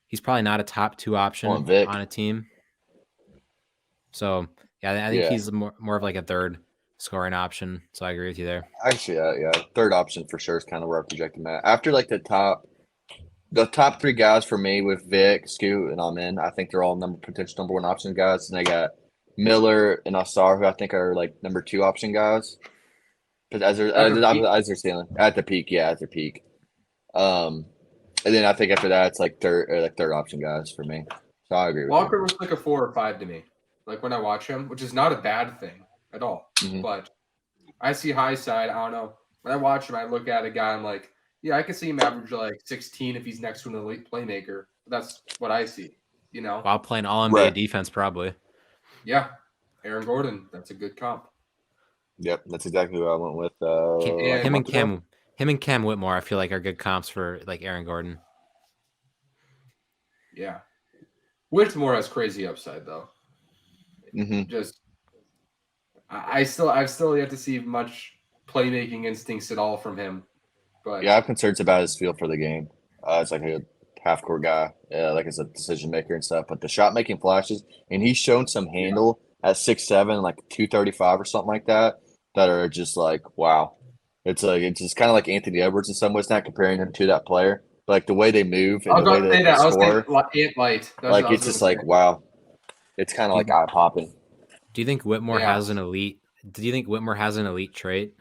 He's probably not a top 2 option Vic. on a team. So yeah, I think he's more of like a third scoring option. So I agree with you there. Actually, yeah, third option for sure is kind of where I project him at. After like the top 3 guys for me with Vic, Scoot, and Amin, I think they're all potential number 1 option guys. And they got Miller and Asar, who I think are like number 2 option guys. Because as they're stealing at the peak, at their peak. And then I think after that, it's like third option guys for me. So I agree with Walker you. looks like a 4 or 5 to me. Like when I watch him, which is not a bad thing at all. Mm-hmm. But I see high side. I don't know. When I watch him, I look at a guy. I'm like, yeah, I can see him average like 16 if he's next to an elite playmaker. That's what I see. While playing all NBA defense, probably. Yeah, Aaron Gordon. That's a good comp. Yep, that's exactly what I went with. Him and Cam Whitmore, I feel like are good comps for like Aaron Gordon. Yeah, Whitmore has crazy upside though. Mm-hmm. Just, I've still yet to see much playmaking instincts at all from him. But yeah, I have concerns about his feel for the game. It's like a half court guy, like as a decision maker and stuff. But the shot making flashes, and he's shown some handle at 6'7", like 235 or something like that are just like wow. It's just kind of like Anthony Edwards in some ways. Not comparing him to that player, but like the way they move and the way they score, it's just like wow. It's kind of like eye popping. Do you think Whitmore has an elite? Do you think Whitmore has an elite trait?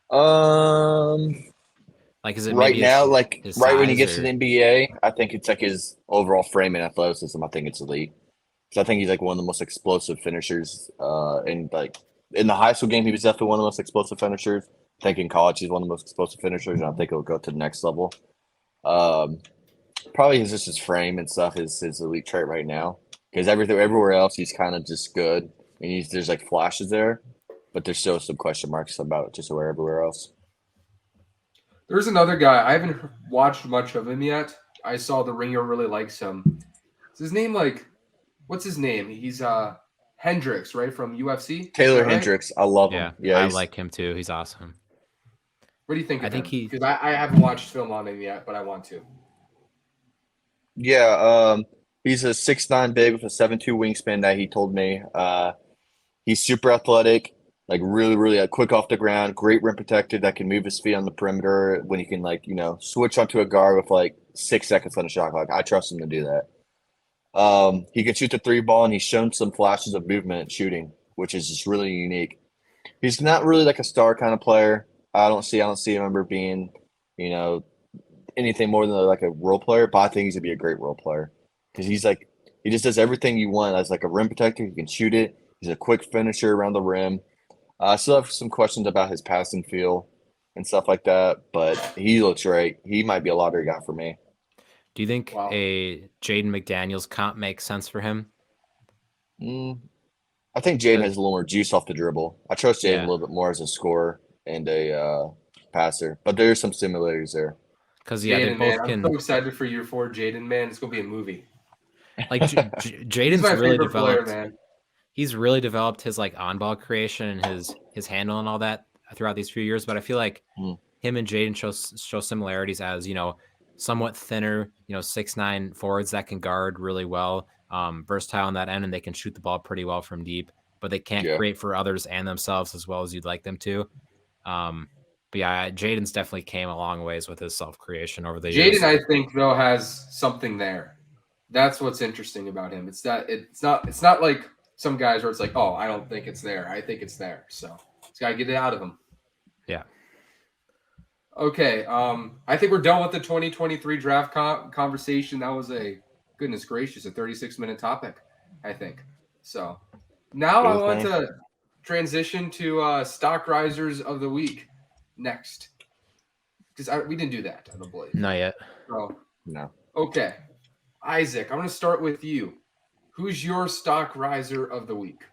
Like is it right now? Like right when he gets to the NBA, I think it's like his overall frame and athleticism. I think it's elite. So I think he's like one of the most explosive finishers. And like in the high school game, he was definitely one of the most explosive finishers. I think in college, he's one of the most explosive finishers, and I think he'll go to the next level. Probably just his frame and stuff is his elite trait right now. Because everywhere else, he's kind of just good, and there's like flashes there, but there's still some question marks about just everywhere else. There's another guy. I haven't watched much of him yet. I saw the Ringer really likes him. Is his name what's his name? He's Hendricks, right, from UFC? Taylor Hendricks. I love him. Yeah, I like him too. He's awesome. What do you think of him? Because I haven't watched film on him yet, but I want to. Yeah, he's a 6'9" big with a 7'2" wingspan that he told me. He's super athletic, like really, really quick off the ground, great rim protector that can move his feet on the perimeter when he can switch onto a guard with like 6 seconds on a shot clock. I trust him to do that. He can shoot the 3 ball, and he's shown some flashes of movement and shooting, which is just really unique. He's not really like a star kind of player. I don't see him ever being, anything more than like a role player, but I think he's gonna be a great role player because he just does everything you want as like a rim protector. He can shoot it. He's a quick finisher around the rim. I still have some questions about his passing feel and stuff like that, but he looks great. He might be a lottery guy for me. Do you think a Jaden McDaniels comp makes sense for him? I think Jaden has a little more juice off the dribble. I trust Jaden a little bit more as a scorer and a passer, but there's some similarities there. Because they both can. I'm so excited for year 4, Jaden. Man, it's gonna be a movie. Like Jaden's really developed. Player, man. He's really developed his like on-ball creation and his handle and all that throughout these few years. But I feel like him and Jaden show similarities as somewhat thinner, 6'9" forwards that can guard really well, versatile on that end, and they can shoot the ball pretty well from deep. But they can't create for others and themselves as well as you'd like them to. But yeah, Jaden's definitely came a long ways with his self-creation over the years. Jaden, I think, though, has something there. That's what's interesting about him. It's not like some guys where it's like, oh, I don't think it's there. I think it's there. So it's got to get it out of him. Yeah. Okay. I think we're done with the 2023 draft conversation. That was a 36-minute topic, I think. So now I want to transition to stock risers of the week. Next, Because we didn't do that, I don't believe. Not yet. So, No. okay. Isaac, I'm going to start with you. Who's your stock riser of the week?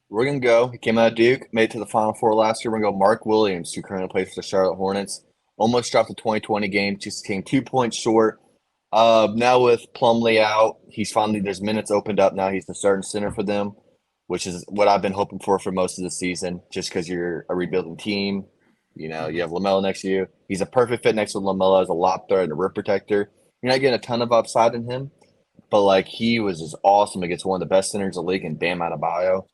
We're going to go. He came out of Duke, made it to the Final Four last year. We're going to go Mark Williams, who currently plays for the Charlotte Hornets. Almost dropped the 2020 game, just came 2 points short. Now with Plumlee out, there's minutes opened up now. He's the starting center for them, which is what I've been hoping for most of the season, just because you're a rebuilding team. You have LaMelo next to you. He's a perfect fit next to LaMelo as a lob threat and a rim protector. You're not getting a ton of upside in him, but he was just awesome against one of the best centers in the league in Bam Adebayo.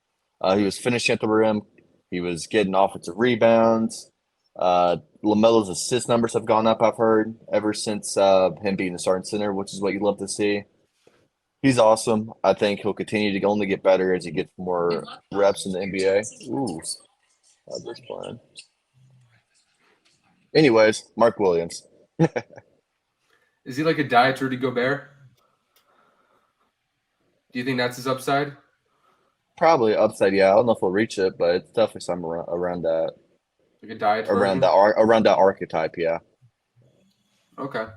He was finishing at the rim. He was getting offensive rebounds. LaMelo's assist numbers have gone up, I've heard, ever since him being the starting center, which is what you love to see. He's awesome. I think he'll continue to only get better as he gets more reps in the NBA. Ooh, I just playing. Anyways, Mark Williams. Is he like a diet Rudy Gobert? Do you think that's his upside? Probably upside, yeah. I don't know if we'll reach it, but it's definitely something around that. Like a diet Around version? around that archetype, yeah. Okay.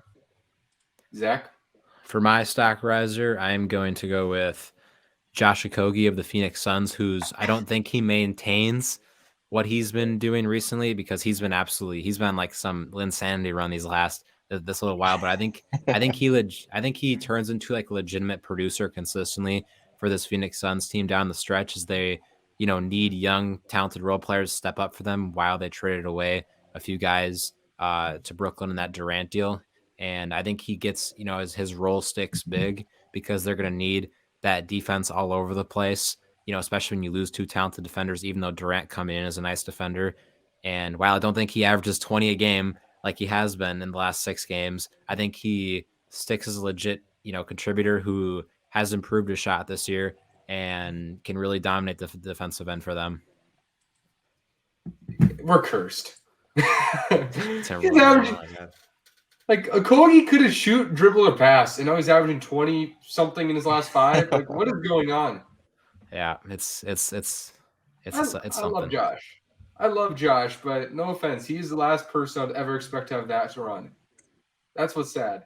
Zach? For my stock riser, I'm going to go with Josh Okogie of the Phoenix Suns, I don't think he maintains what he's been doing recently, because he's been like some insanity run this little while. But I think he turns into like a legitimate producer consistently for this Phoenix Suns team down the stretch, as they need young talented role players to step up for them while they traded away a few guys to Brooklyn in that Durant deal. And I think he gets as his role sticks big, because they're going to need that defense all over the place, especially when you lose two talented defenders, even though Durant coming in as a nice defender. And while I don't think he averages 20 a game like he has been in the last 6 games, I think he sticks as a legit, contributor who has improved his shot this year and can really dominate the defensive end for them. We're cursed. He's averaging, Okogie could have shoot, dribble, or pass, and now he's averaging 20 something in his last 5. What is going on? Yeah, it's I something. love Josh. I love Josh, but no offense, he's the last person I'd ever expect to have that to run. That's what's sad.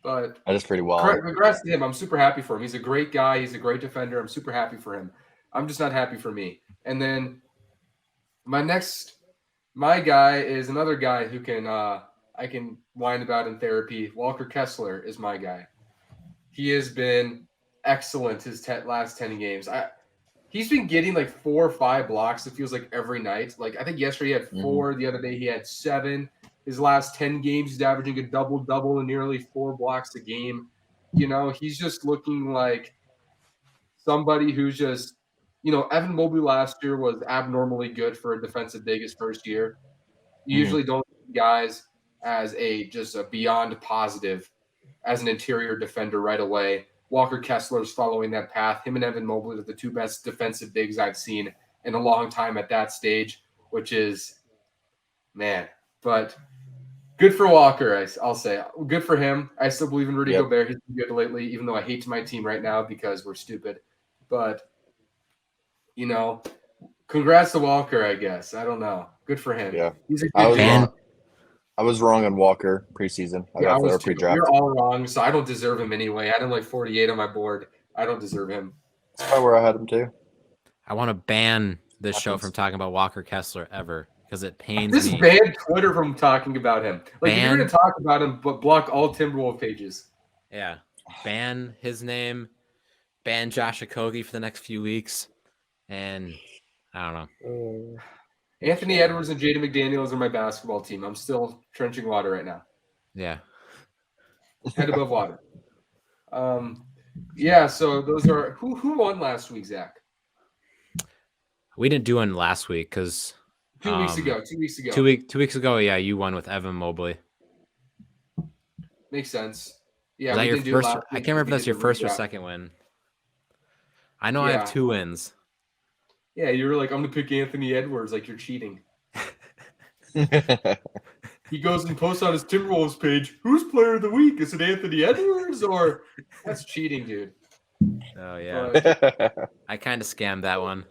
But that is pretty wild. Congrats to him. I'm super happy for him. He's a great guy. He's a great defender. I'm super happy for him. I'm just not happy for me. And then my guy is another guy who can I can whine about in therapy. Walker Kessler is my guy. He has been excellent his last 10 games. He's been getting 4 or 5 blocks, it feels like, every night. I think yesterday he had 4. The other day he had 7. His last 10 games, he's averaging a double-double and nearly 4 blocks a game. He's just looking like somebody who's just Evan Mobley last year was abnormally good for a defensive big his first year. You usually don't see guys as just a beyond positive as an interior defender right away. Walker Kessler's following that path. Him and Evan Mobley are the 2 best defensive bigs I've seen in a long time at that stage, which is, man. But good for Walker, I'll say. Good for him. I still believe in Rudy Gobert. He's been good lately, even though I hate my team right now because we're stupid. But, congrats to Walker, I guess. I don't know. Good for him. Yeah. He's a good man. I was wrong on Walker preseason. I was too. You're all wrong, so I don't deserve him anyway. I had him 48 on my board. I don't deserve him. That's probably where I had him too. I want to ban this show from talking about Walker Kessler ever, because it pains me. Just ban Twitter from talking about him. If you're going to talk about him, but block all Timberwolves pages. Yeah. Ban his name. Ban Josh Okogie for the next few weeks. And I don't know. Anthony Edwards and Jaden McDaniels are my basketball team. I'm still trenching water right now. Yeah. Head above water. Yeah, so those are who won last week, Zach? We didn't do one last week because 2 weeks ago. 2 weeks ago, yeah, you won with Evan Mobley. Makes sense. Yeah, was that your first? I can't remember if that's your first or second win. I know I have 2 wins. Yeah, you were like, I'm going to pick Anthony Edwards, like you're cheating. He goes and posts on his Timberwolves page, who's player of the week? Is it Anthony Edwards or – that's cheating, dude. Oh, yeah. I kind of scammed that one.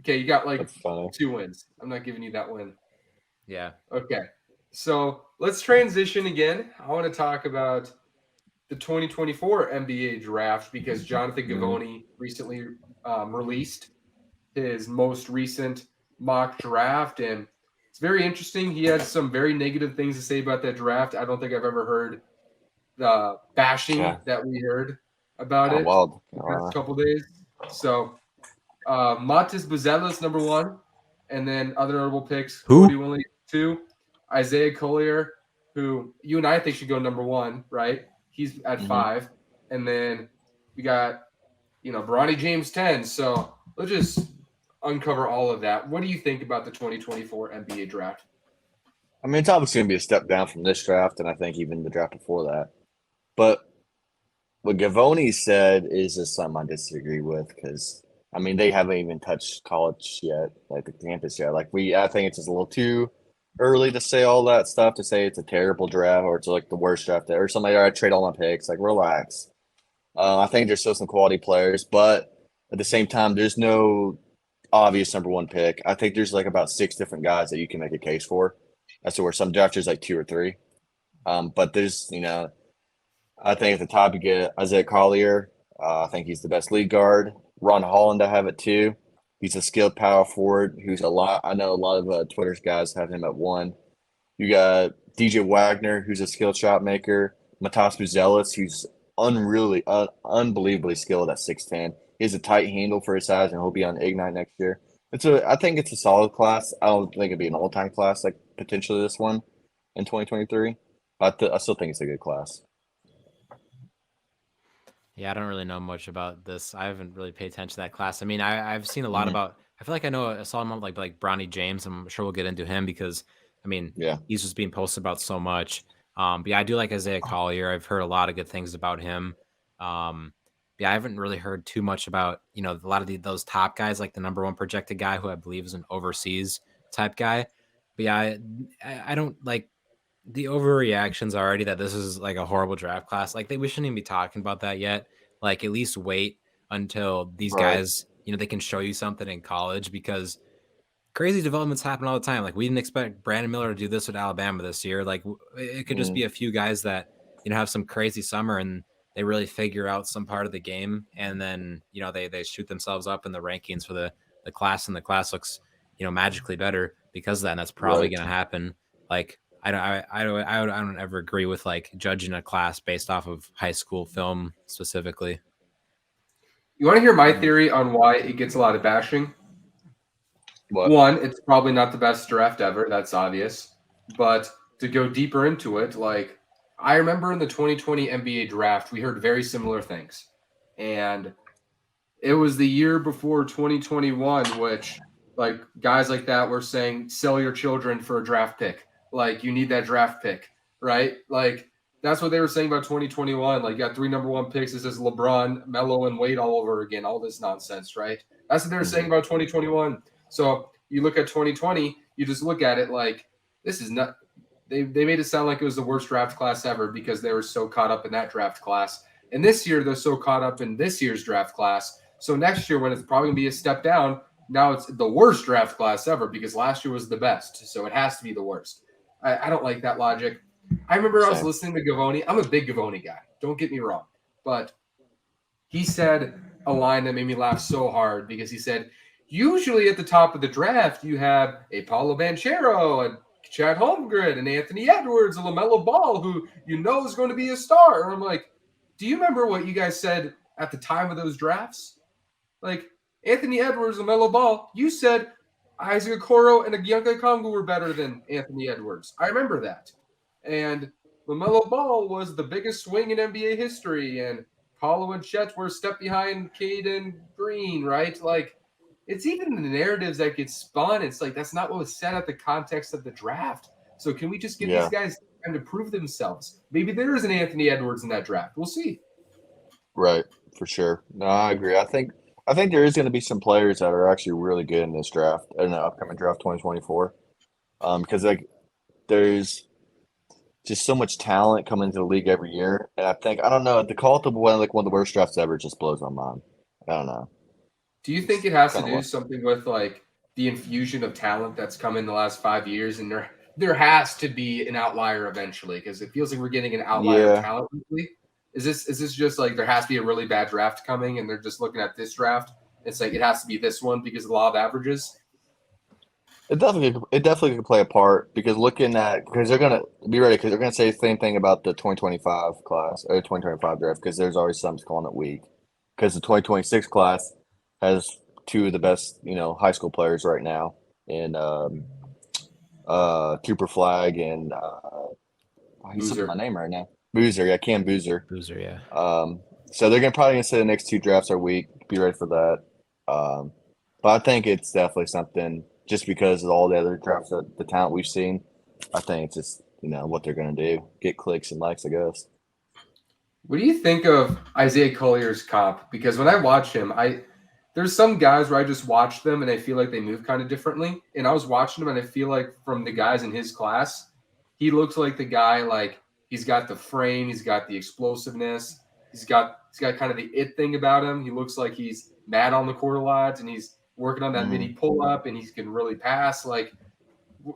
Okay, you got 2 wins. I'm not giving you that win. Yeah. Okay. So let's transition again. I want to talk about the 2024 NBA draft because Jonathan Givony recently released his most recent mock draft, and it's very interesting. He had some very negative things to say about that draft. I don't think I've ever heard the bashing that we heard about Kind of it wild. the past couple days. So Matis Buzelis, number 1, and then other notable picks, Who? Cody Williams, 2, Isaiah Collier, who you and I think should go number 1, right? He's at 5. And then we got, Bronny James 10. So let's just uncover all of that. What do you think about the 2024 NBA draft? I mean, it's obviously going to be a step down from this draft, and I think even the draft before that. But what Gavoni said is just something I disagree with because, I mean, they haven't even touched college yet, like the campus yet. I think it's just a little too early to say all that stuff, to say it's a terrible draft or it's like the worst draft or somebody, I trade all my picks. Like, relax. I think there's still some quality players, but at the same time, there's no obvious number 1 pick. I think there's like about 6 different guys that you can make a case for. That's where some drafters like 2 or 3. But there's, I think at the top you get Isaac Collier. I think he's the best lead guard. Ron Holland, I have it too. He's a skilled power forward who's I know a lot of Twitter's guys have him at 1. You got DJ Wagner, who's a skilled shot maker. Matas Buzelis, who's unbelievably skilled at 6'10". He has a tight handle for his size, and he'll be on Ignite next year. I think it's a solid class. I don't think it'd be an all-time class like potentially this one in 2023. But I still think it's a good class. Yeah, I don't really know much about this. I haven't really paid attention to that class. I mean, I've seen a lot about. I feel like I saw him like Bronny James. I'm sure we'll get into him because, I mean, he's just being posted about so much. But yeah, I do like Isaiah Collier. I've heard a lot of good things about him. Yeah, I haven't really heard too much about a lot of those top guys, like the number 1 projected guy who I believe is an overseas type guy. But yeah, I don't like the overreactions already that this is like a horrible draft class. Like we shouldn't even be talking about that yet. Like at least wait until these guys, they can show you something in college because crazy developments happen all the time. Like we didn't expect Brandon Miller to do this with Alabama this year. Like it could just be a few guys that, have some crazy summer and they really figure out some part of the game. And then, they shoot themselves up in the rankings for the class, and the class looks, magically better because of that. And that's probably going to happen. Like, I don't ever agree with like judging a class based off of high school film specifically. You want to hear my theory on why it gets a lot of bashing? What? 1, it's probably not the best draft ever. That's obvious. But to go deeper into it, like I remember in the 2020 NBA draft, we heard very similar things. And it was the year before 2021, which like guys like that were saying, sell your children for a draft pick. Like you need that draft pick, right? Like that's what they were saying about 2021. Like you got 3 number 1 picks. This is LeBron, Melo, and Wade all over again. All this nonsense, right? That's what they were saying about 2021. So you look at 2020, you just look at it like this is not. They made it sound like it was the worst draft class ever because they were so caught up in that draft class. And this year they're so caught up in this year's draft class. So next year when it's probably going to be a step down, now it's the worst draft class ever because last year was the best. So it has to be the worst. I don't like that logic. I remember I was listening to Gavoni. I'm a big Gavoni guy. Don't get me wrong. But he said a line that made me laugh so hard because he said, usually at the top of the draft, you have a Paolo Banchero, a Chad Holmgren, and Anthony Edwards, a LaMelo Ball, who is going to be a star. And I'm like, do you remember what you guys said at the time of those drafts? Like, Anthony Edwards, LaMelo Ball, you said Isaac Okoro and Gianca Kongu were better than Anthony Edwards. I remember that. And LaMelo Ball was the biggest swing in NBA history, and Paolo and Chet were a step behind Cade and Green, right? Like, it's even the narratives that get spun. It's like that's not what was said at the context of the draft. So can we just give these guys time to prove themselves? Maybe there is an Anthony Edwards in that draft. We'll see. Right, for sure. No, I agree. I think there is going to be some players that are actually really good in this draft, in the upcoming draft 2024. Because like there's just so much talent coming into the league every year, and I don't know, the call to one of the worst drafts ever just blows my mind. I don't know. Do you think it has to do something with like the infusion of talent that's come in the last 5 years, and there has to be an outlier eventually because it feels like we're getting an outlier Yeah. talent weekly. Is this just like there has to be a really bad draft coming and they're just looking at this draft? It's like it has to be this one because of the law of averages. It definitely could play a part because because they're gonna be ready because they're gonna say the same thing about the 2025 class or 2025 draft because there's always some calling it weak because the 2026 class has two of the best high school players right now in Cooper Flag and he's slipping my Boozer. name right now. Boozer, yeah, Cam Boozer. Boozer, yeah. So they're probably gonna say the next two drafts are weak. Be ready for that. But I think it's definitely something just because of all the other drafts, the talent we've seen. I think it's just what they're gonna do, get clicks and likes, I guess. What do you think of Isaiah Collier's comp? Because when I watch him, there's some guys where I just watch them and I feel like they move kind of differently. And I was watching him and I feel like from the guys in his class, he looks like the guy like he's got the frame, he's got the explosiveness, he's got kind of the it thing about him. He looks like he's mad on the court a lot and he's working on that mini pull up and he can really pass. Like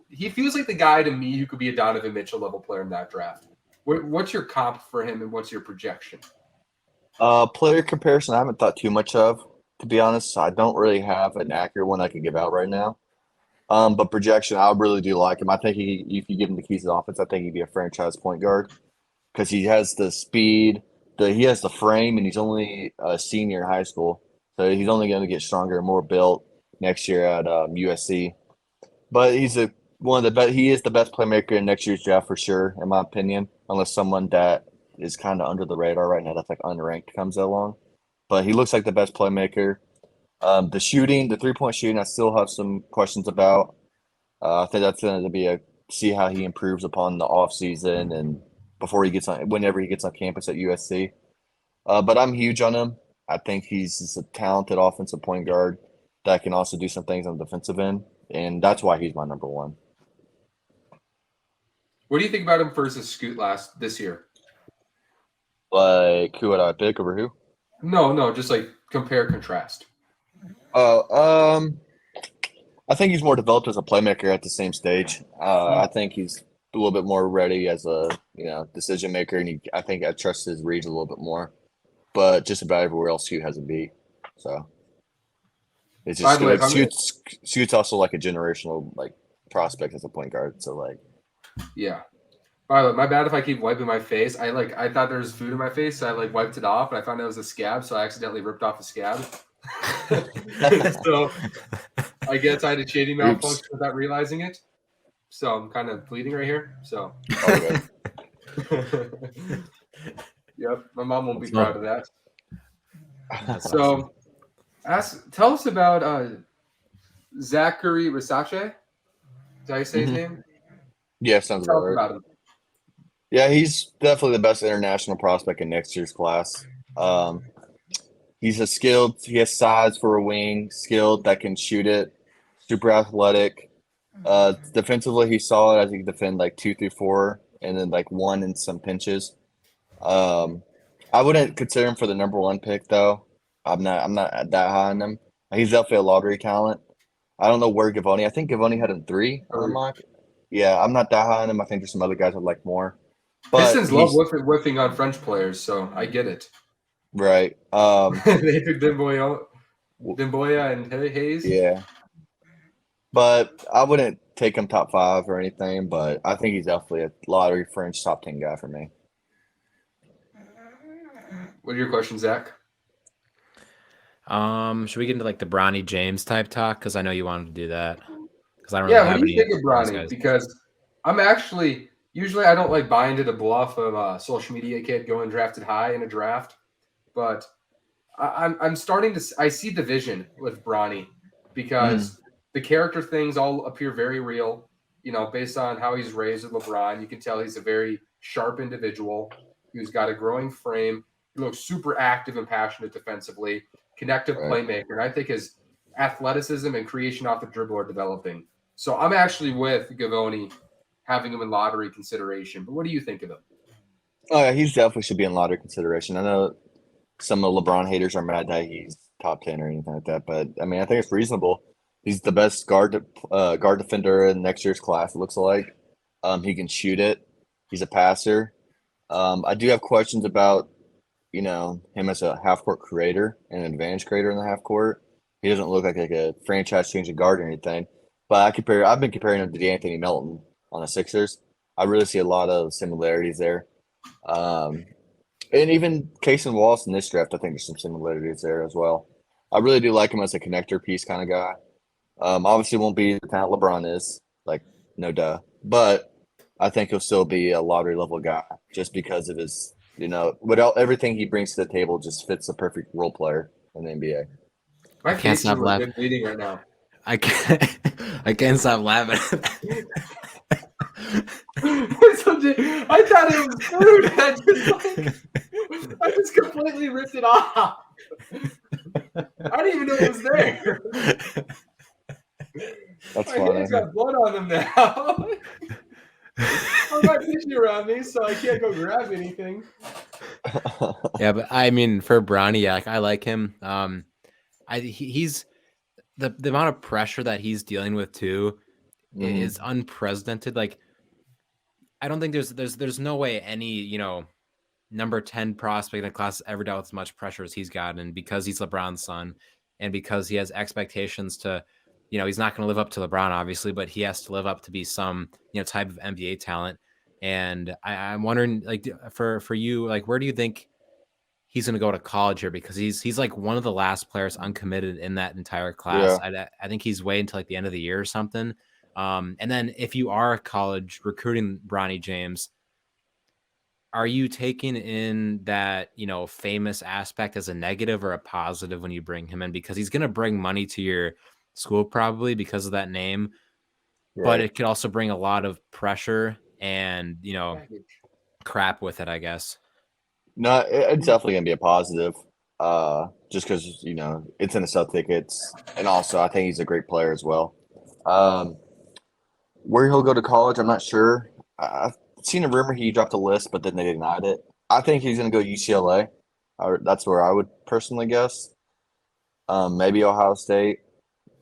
he feels like the guy to me who could be a Donovan Mitchell level player in that draft. What's your comp for him and what's your projection? Player comparison, I haven't thought too much of, to be honest. I don't really have an accurate one I can give out right now. But projection, I really do like him. I think if you give him the keys to the offense, I think he'd be a franchise point guard because he has the speed, he has the frame, and he's only a senior in high school, so he's only going to get stronger and more built next year at USC. But he's one of the best. He is the best playmaker in next year's draft for sure, in my opinion. Unless someone that is kind of under the radar right now, that's like unranked, comes along. But he looks like the best playmaker. The shooting, the 3-point shooting, I still have some questions about. I think that's going to be see how he improves upon the off season and whenever he gets on campus at USC. But I'm huge on him. I think he's just a talented offensive point guard that can also do some things on the defensive end, and that's why he's my number one. What do you think about him versus Scoot this year? Like, who would I pick over who? No, just like compare contrast. Oh, I think he's more developed as a playmaker at the same stage. I think he's a little bit more ready as a decision maker, and I think I trust his reads a little bit more. But just about everywhere else, Scoot has a B. So it's just good. Scoot's also like a generational prospect as a point guard. So yeah. By the way, my bad if I keep wiping my face. I thought there was food in my face, so I wiped it off, and I found it was a scab, so I accidentally ripped off the scab. So I guess I had a shady malfunction without realizing it. So I'm kind of bleeding right here. So yep, my mom won't be proud of that. So tell us about Zachary Risache. Is that how you say his name? Yeah, sounds Tell about us right. about him. Yeah, he's definitely the best international prospect in next year's class. He's he has size for a wing, skilled that can shoot it, super athletic. Defensively, he's solid as he can defend 2 through 4 and then 1 in some pinches. I wouldn't consider him for the number 1 pick though. I'm not that high on him. He's definitely a lottery talent. I don't know where Gavoni. I think Gavoni had him 3 on lock. Yeah, I'm not that high on him. I think there's some other guys I'd like more. But Pistons love whiffing on French players, so I get it. Right. They picked Demboya and Hayes. Yeah. But I wouldn't take him top 5 or anything, but I think he's definitely a lottery French top 10 guy for me. What are your questions, Zach? Should we get into the Bronny James type talk? Because I know you wanted to do that. Because I don't really have what do you any think of Bronny? Because I'm actually usually I don't buy into the bluff of a social media kid going drafted high in a draft, but I'm starting to I see the vision with Bronny because the character things all appear very real. Based on how he's raised with LeBron, you can tell he's a very sharp individual who's got a growing frame. He looks super active and passionate defensively, connective playmaker, and I think his athleticism and creation off the dribble are developing. So I'm actually with Gavoni having him in lottery consideration. But what do you think of him? Oh yeah, he's definitely should be in lottery consideration. I know some of LeBron haters are mad that he's top 10 or anything like that, but I mean I think it's reasonable. He's the best guard defender in next year's class, it looks like. He can shoot it. He's a passer. I do have questions about, him as a half court creator and an advantage creator in the half court. He doesn't look like a franchise changing guard or anything. But I've been comparing him to DeAnthony Melton on the Sixers. I really see a lot of similarities there. And even Casey Wallace in this draft, I think there's some similarities there as well. I really do like him as a connector piece kind of guy. Obviously won't be the talent LeBron is, like, no duh. But I think he'll still be a lottery level guy just because of his, everything he brings to the table just fits a perfect role player in the NBA. My can't face is stop laughing. bleeding right now. I can't stop laughing. I thought it was food. I just completely ripped it off. I didn't even know it was there. That's My funny. hands got blood on them now. I've got tissue around me, so I can't go grab anything. Yeah, but I mean, for Bronny, yeah, I like him. He's the amount of pressure that he's dealing with too is unprecedented. Like, I don't think there's no way any number 10 prospect in the class ever dealt with as much pressure as he's gotten, because he's LeBron's son and because he has expectations to, he's not going to live up to LeBron, obviously, but he has to live up to be some, type of NBA talent. And I'm wondering, like, for you, like, where do you think he's going to go to college here? Because he's like one of the last players uncommitted in that entire class. Yeah. I think he's waiting until like the end of the year or something. And then if you are a college recruiting Bronny James, are you taking in that, famous aspect as a negative or a positive when you bring him in? Because he's going to bring money to your school probably because of that name, but it could also bring a lot of pressure and, crap with it, I guess. No, it's definitely going to be a positive just because, it's in the sub tickets. And also, I think he's a great player as well. Where he'll go to college, I'm not sure. I've seen a rumor he dropped a list, but then they denied it. I think he's going to go UCLA. That's where I would personally guess. Maybe Ohio State.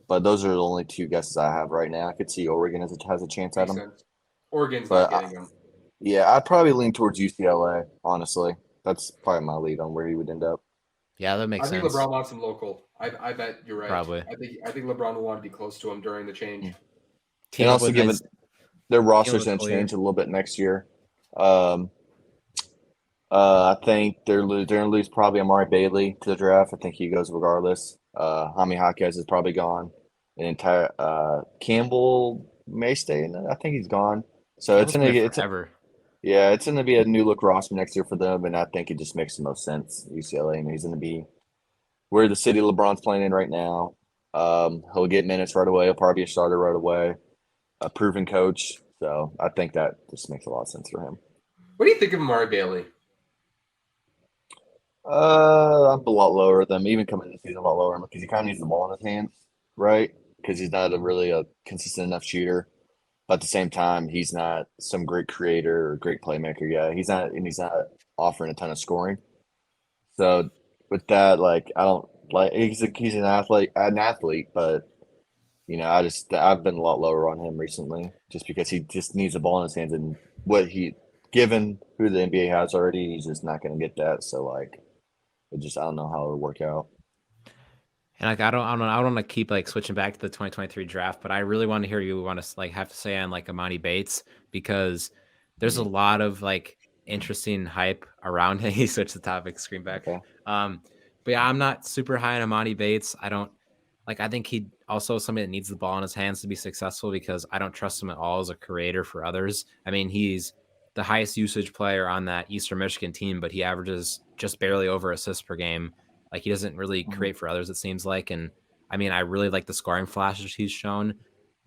But those are the only two guesses I have right now. I could see Oregon has a chance at him. Oregon's But not getting him. Yeah, I'd probably lean towards UCLA, honestly. That's probably my lead on where he would end up. Yeah, that makes sense. I think LeBron wants him local. I bet you're right. Probably. I think LeBron will want to be close to him during the change. And also, given their roster's going to change a little bit next year, I think they're going to lose probably Amari Bailey to the draft. I think he goes regardless. Jaime Jaquez is probably gone. An entire Campbell may stay in it. I think he's gone. So it's going to be a new look roster next year for them, and I think it just makes the most sense. UCLA, and he's going to be where the city LeBron's playing in right now. He'll get minutes right away. He'll probably be a starter right away. A proven coach, so I think that just makes a lot of sense for him. What do you think of Amari Bailey? I'm a lot lower than him. Even coming into the season, a lot lower because he kind of needs the ball in his hands, right? Because he's not really a consistent enough shooter. But at the same time, he's not some great creator or great playmaker. Yeah, he's not offering a ton of scoring. So with that, like, I don't like he's an athlete, but I've been a lot lower on him recently just because he just needs the ball in his hands, and given who the NBA has already, he's just not going to get that. So like, I don't know how it'll work out. And like, I don't want to keep like switching back to the 2023 draft, but I really want to hear you want to like have to say on like Amani Bates, because there's a lot of like interesting hype around him. He switched the topic, screen back. Okay. But yeah, I'm not super high on Amani Bates. I think he also somebody that needs the ball in his hands to be successful, because I don't trust him at all as a creator for others. I mean, he's the highest usage player on that Eastern Michigan team, but he averages just barely over assists per game. Like, he doesn't really create for others, it seems like. And I mean, I really like the scoring flashes he's shown,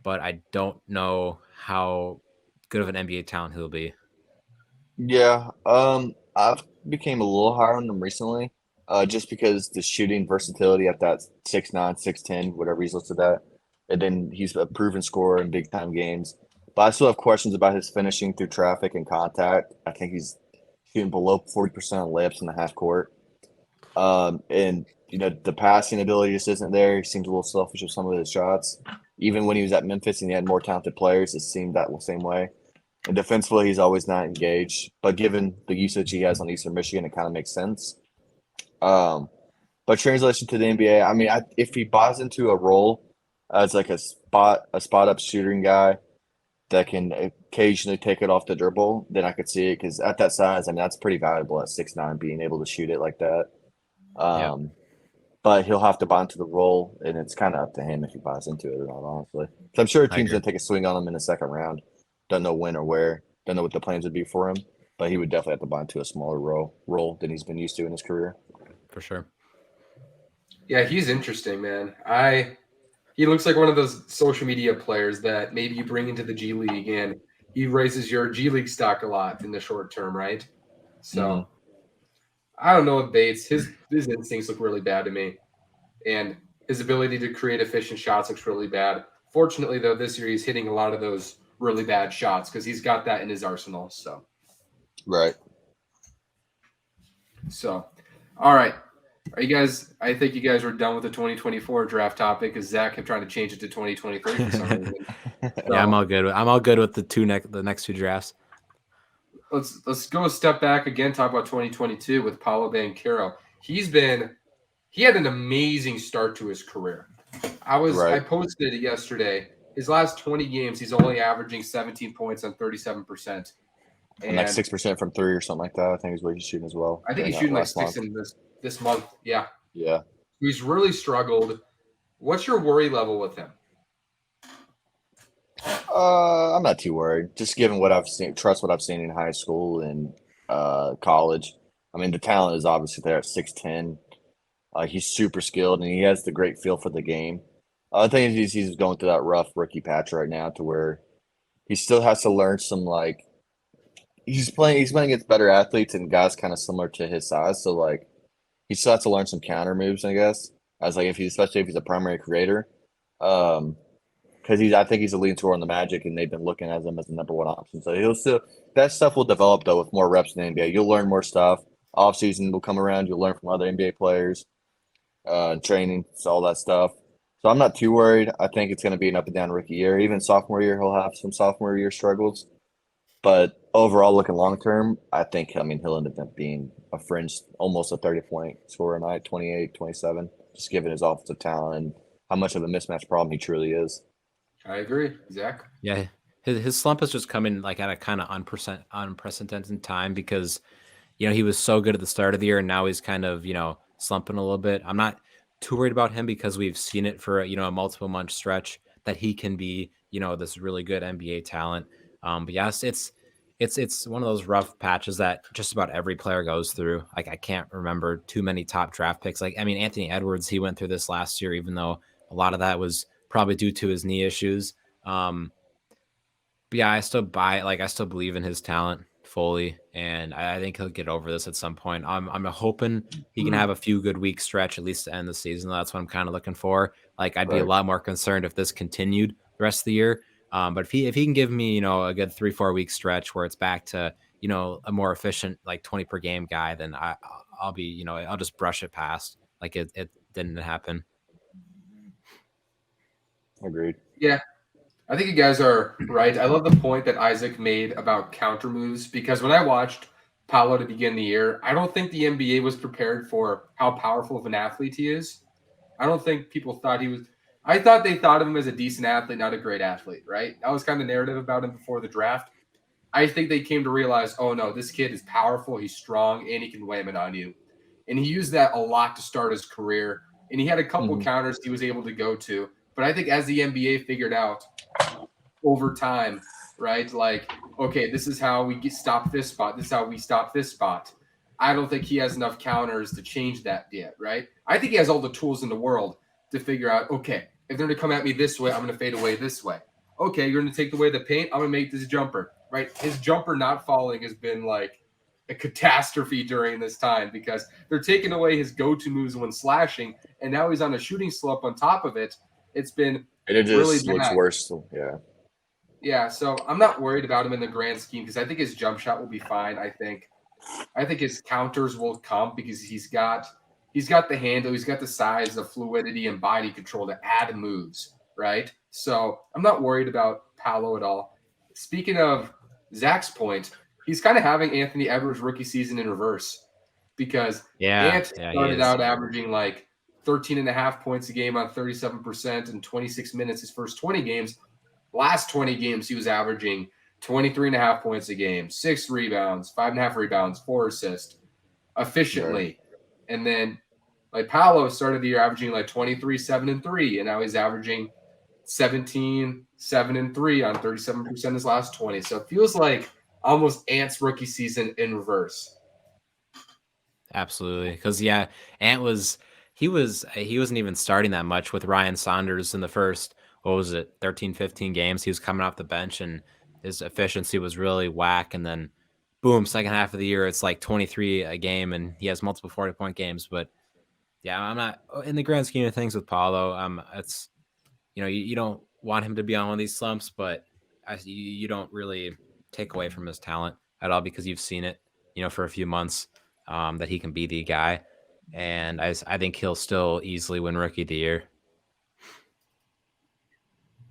but I don't know how good of an NBA talent he'll be. Yeah. I've became a little higher on him recently, just because the shooting versatility at that 6'9", 6'10", whatever he's listed at. And then he's a proven scorer in big time games. But I still have questions about his finishing through traffic and contact. I think he's shooting below 40% on layups in the half court. And the passing ability just isn't there. He seems a little selfish with some of his shots. Even when he was at Memphis and he had more talented players, it seemed that same way. And defensively, he's always not engaged. But given the usage he has on Eastern Michigan, it kind of makes sense. But translation to the NBA, I mean, if he buys into a role as like a spot up shooting guy that can occasionally take it off the dribble, then I could see it because at that size, I mean, that's pretty valuable at 6'9", being able to shoot it like that. But he'll have to buy into the role, and it's kind of up to him if he buys into it or not, honestly. So I'm sure a team's going to take a swing on him in the second round. Don't know when or where. Don't know what the plans would be for him, but he would definitely have to buy into a smaller role than he's been used to in his career. For sure. Yeah, he's interesting, man. He looks like one of those social media players that maybe you bring into the G League and he raises your G League stock a lot in the short term, right? So I don't know with Bates. His instincts look really bad to me. And his ability to create efficient shots looks really bad. Fortunately, though, this year he's hitting a lot of those really bad shots because he's got that in his arsenal. So Right. So, all right. Are you guys? I think you guys were done with the 2024 draft topic because Zach kept trying to change it to 2023 for some reason. Yeah, I'm all good. I'm all good with the next two drafts. Let's go a step back again. Talk about 2022 with Paolo Banchero. He had an amazing start to his career. I posted it yesterday. His last 20 games, he's only averaging 17 points on 37%. And like 6% from three or something like that, I think is what he's shooting as well. I think he's shooting like 6 in this month. Yeah. Yeah. He's really struggled. What's your worry level with him? I'm not too worried. Just given what I've seen, trust what I've seen in high school and college. I mean, the talent is obviously there at 6'10". He's super skilled and he has the great feel for the game. I think he's going through that rough rookie patch right now to where he still has to learn some like he's playing against better athletes and guys kind of similar to his size. So like he still has to learn some counter moves, I guess. As like especially if he's a primary creator. Because I think he's a leading scorer on the Magic and they've been looking at him as the number one option. So he'll still that stuff will develop though with more reps in the NBA. You'll learn more stuff. Off season will come around, you'll learn from other NBA players, training, so all that stuff. So I'm not too worried. I think it's going to be an up and down rookie year. Even sophomore year, he'll have some sophomore year struggles. But overall, looking long term, I think, he'll end up being a fringe, almost a 30-point scorer a night, 28, 27, just given his offensive talent and how much of a mismatch problem he truly is. I agree. Zach? Yeah. His slump has just come in like at a kind of unprecedented time because, he was so good at the start of the year and now he's kind of, slumping a little bit. I'm not too worried about him because we've seen it for, a multiple month stretch that he can be, this really good NBA talent. But yes, it's one of those rough patches that just about every player goes through. Like I can't remember too many top draft picks. Like, Anthony Edwards, he went through this last year, even though a lot of that was probably due to his knee issues. But yeah, I still believe in his talent fully, and I think he'll get over this at some point. I'm hoping he can have a few good week stretch at least to end the season. That's what I'm kind of looking for. Like I'd be a lot more concerned if this continued the rest of the year. But if he can give me, a good 3-4 week stretch where it's back to, a more efficient like 20 per game guy, then I'll be, I'll just brush it past. Like it didn't happen. Agreed. Yeah. I think you guys are right. I love the point that Isaac made about counter moves because when I watched Paolo to begin the year, I don't think the NBA was prepared for how powerful of an athlete he is. I don't think people thought he was – I thought they thought of him as a decent athlete, not a great athlete, right? That was kind of the narrative about him before the draft. I think they came to realize, oh, no, this kid is powerful, he's strong, and he can wham it on you. And he used that a lot to start his career. And he had a couple counters he was able to go to. But I think as the NBA figured out over time, right, like, okay, this is how we stop this spot. This is how we stop this spot. I don't think he has enough counters to change that yet, right? I think he has all the tools in the world to figure out, okay, if they're going to come at me this way, I'm going to fade away this way. Okay, you're going to take away the paint, I'm going to make this jumper, right? His jumper not falling has been like a catastrophe during this time because they're taking away his go-to moves when slashing, and now he's on a shooting slope on top of it. It's been it just really looks bad. Worse. Yeah. Yeah, so I'm not worried about him in the grand scheme because I think his jump shot will be fine. I think his counters will come because he's got the handle, he's got the size, the fluidity, and body control to add moves, right? So I'm not worried about Paolo at all. Speaking of Zach's point, he's kind of having Anthony Edwards' rookie season in reverse because Ant started out averaging like 13.5 points a game on 37% in 26 minutes his first 20 games. Last 20 games, he was averaging 23.5 points a game, 6 rebounds, 5.5 rebounds, 4 assists efficiently. Right. And then like Paolo started the year averaging like 23, 7, and 3, and now he's averaging 17, 7, and 3 on 37% his last 20. So it feels like almost Ant's rookie season in reverse. Absolutely. Because Ant he wasn't even starting that much with Ryan Saunders in the first, 13, 15 games. He was coming off the bench and his efficiency was really whack. And then boom, second half of the year, it's like 23 a game and he has multiple 40-point games. But yeah, I'm not in the grand scheme of things with Paolo. It's, you don't want him to be on one of these slumps, but you don't really take away from his talent at all because you've seen it, for a few months. That he can be the guy. And I think he'll still easily win Rookie of the Year.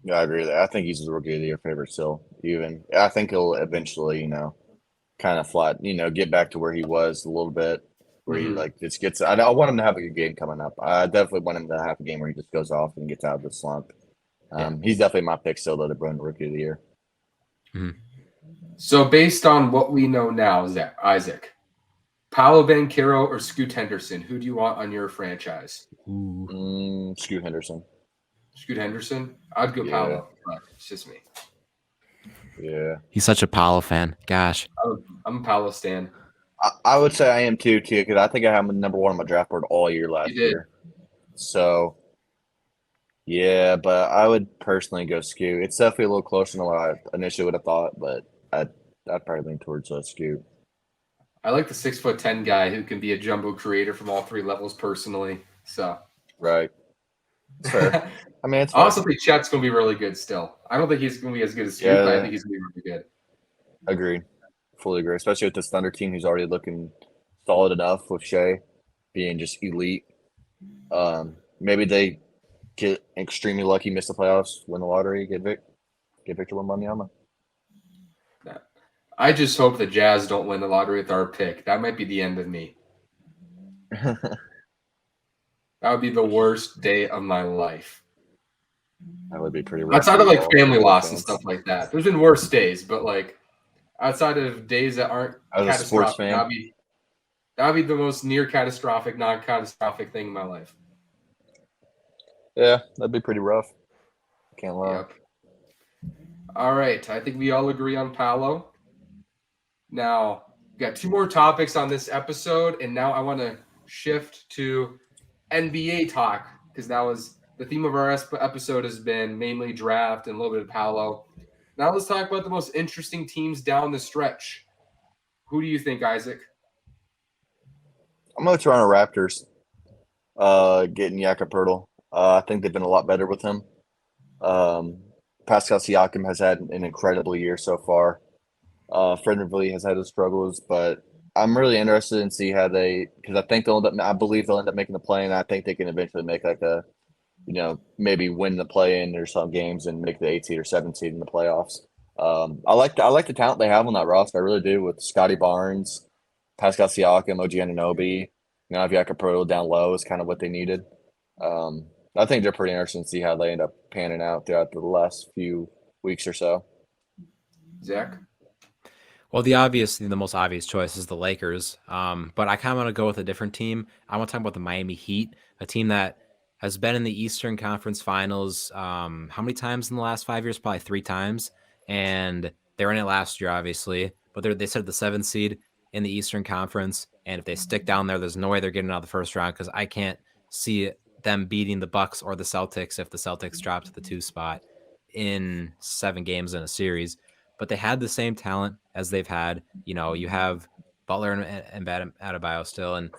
Yeah, I agree with that. I think he's the Rookie of the Year favorite still. I think he'll eventually, kind of flat, get back to where he was a little bit, where he just gets. I want him to have a good game coming up. I definitely want him to have a game where he just goes off and gets out of the slump. He's definitely my pick still to win Rookie of the Year. Mm-hmm. So based on what we know now, Isaac, Paolo Banchero or Scoot Henderson, who do you want on your franchise? Scoot Henderson. Scoot Henderson? I'd go Paolo, but it's just me. Yeah. He's such a Paolo fan. Gosh. I'm a Paolo stan. I would say I am too, because I think I have him number 1 on my draft board all year last year. So, yeah, but I would personally go Scoot. It's definitely a little closer than what I initially would have thought, but I'd probably lean towards Scoot. I like the 6'10" guy who can be a jumbo creator from all 3 levels personally. So right. Fair. I mean, it's I also think Chet's going to be really good still. I don't think he's going to be as good as Scoot, but I think he's going to be really good. Agreed. Fully agree. Especially with this Thunder team who's already looking solid enough with Shea being just elite. Maybe they get extremely lucky, miss the playoffs, win the lottery, get Victor Wembanyama. I just hope the Jazz don't win the lottery with our pick. That might be the end of me. That would be the worst day of my life. That would be pretty rough. Outside of like family loss and stuff like that. There's been worse days, but like outside of days that aren't catastrophic, that'd be the most near catastrophic, non-catastrophic thing in my life. Yeah, that'd be pretty rough. Can't lie. Yep. All right. I think we all agree on Paolo. Now, we got 2 more topics on this episode, and now I want to shift to NBA talk because that was the theme of our episode has been mainly draft and a little bit of Paolo. Now let's talk about the most interesting teams down the stretch. Who do you think, Isaac? I'm going to Toronto Raptors getting Jakob Poeltl. I think they've been a lot better with him. Pascal Siakam has had an incredible year so far. Fred VanVleet has had his struggles, but I'm really interested in see how because I believe they'll end up making the play, and I think they can eventually make like a, maybe win the play-in or some games and make the 8 seed or 7 seed in the playoffs. I like the talent they have on that roster. I really do, with Scotty Barnes, Pascal Siakam, OG Anunoby. Now if Jakob Poeltl down low is kind of what they needed. I think they're pretty interested to see how they end up panning out throughout the last few weeks or so. Zach? Well, the most obvious choice is the Lakers. But I kind of want to go with a different team. I want to talk about the Miami Heat, a team that has been in the Eastern Conference Finals. How many times in the last 5 years? Probably 3 times. And they were in it last year, obviously. But they said the 7th seed in the Eastern Conference. And if they stick down there's no way they're getting out of the first round because I can't see them beating the Bucks or the Celtics if the Celtics drop to the 2 spot in 7 games in a series. But they had the same talent as they've had. You have Butler and Adebayo still, and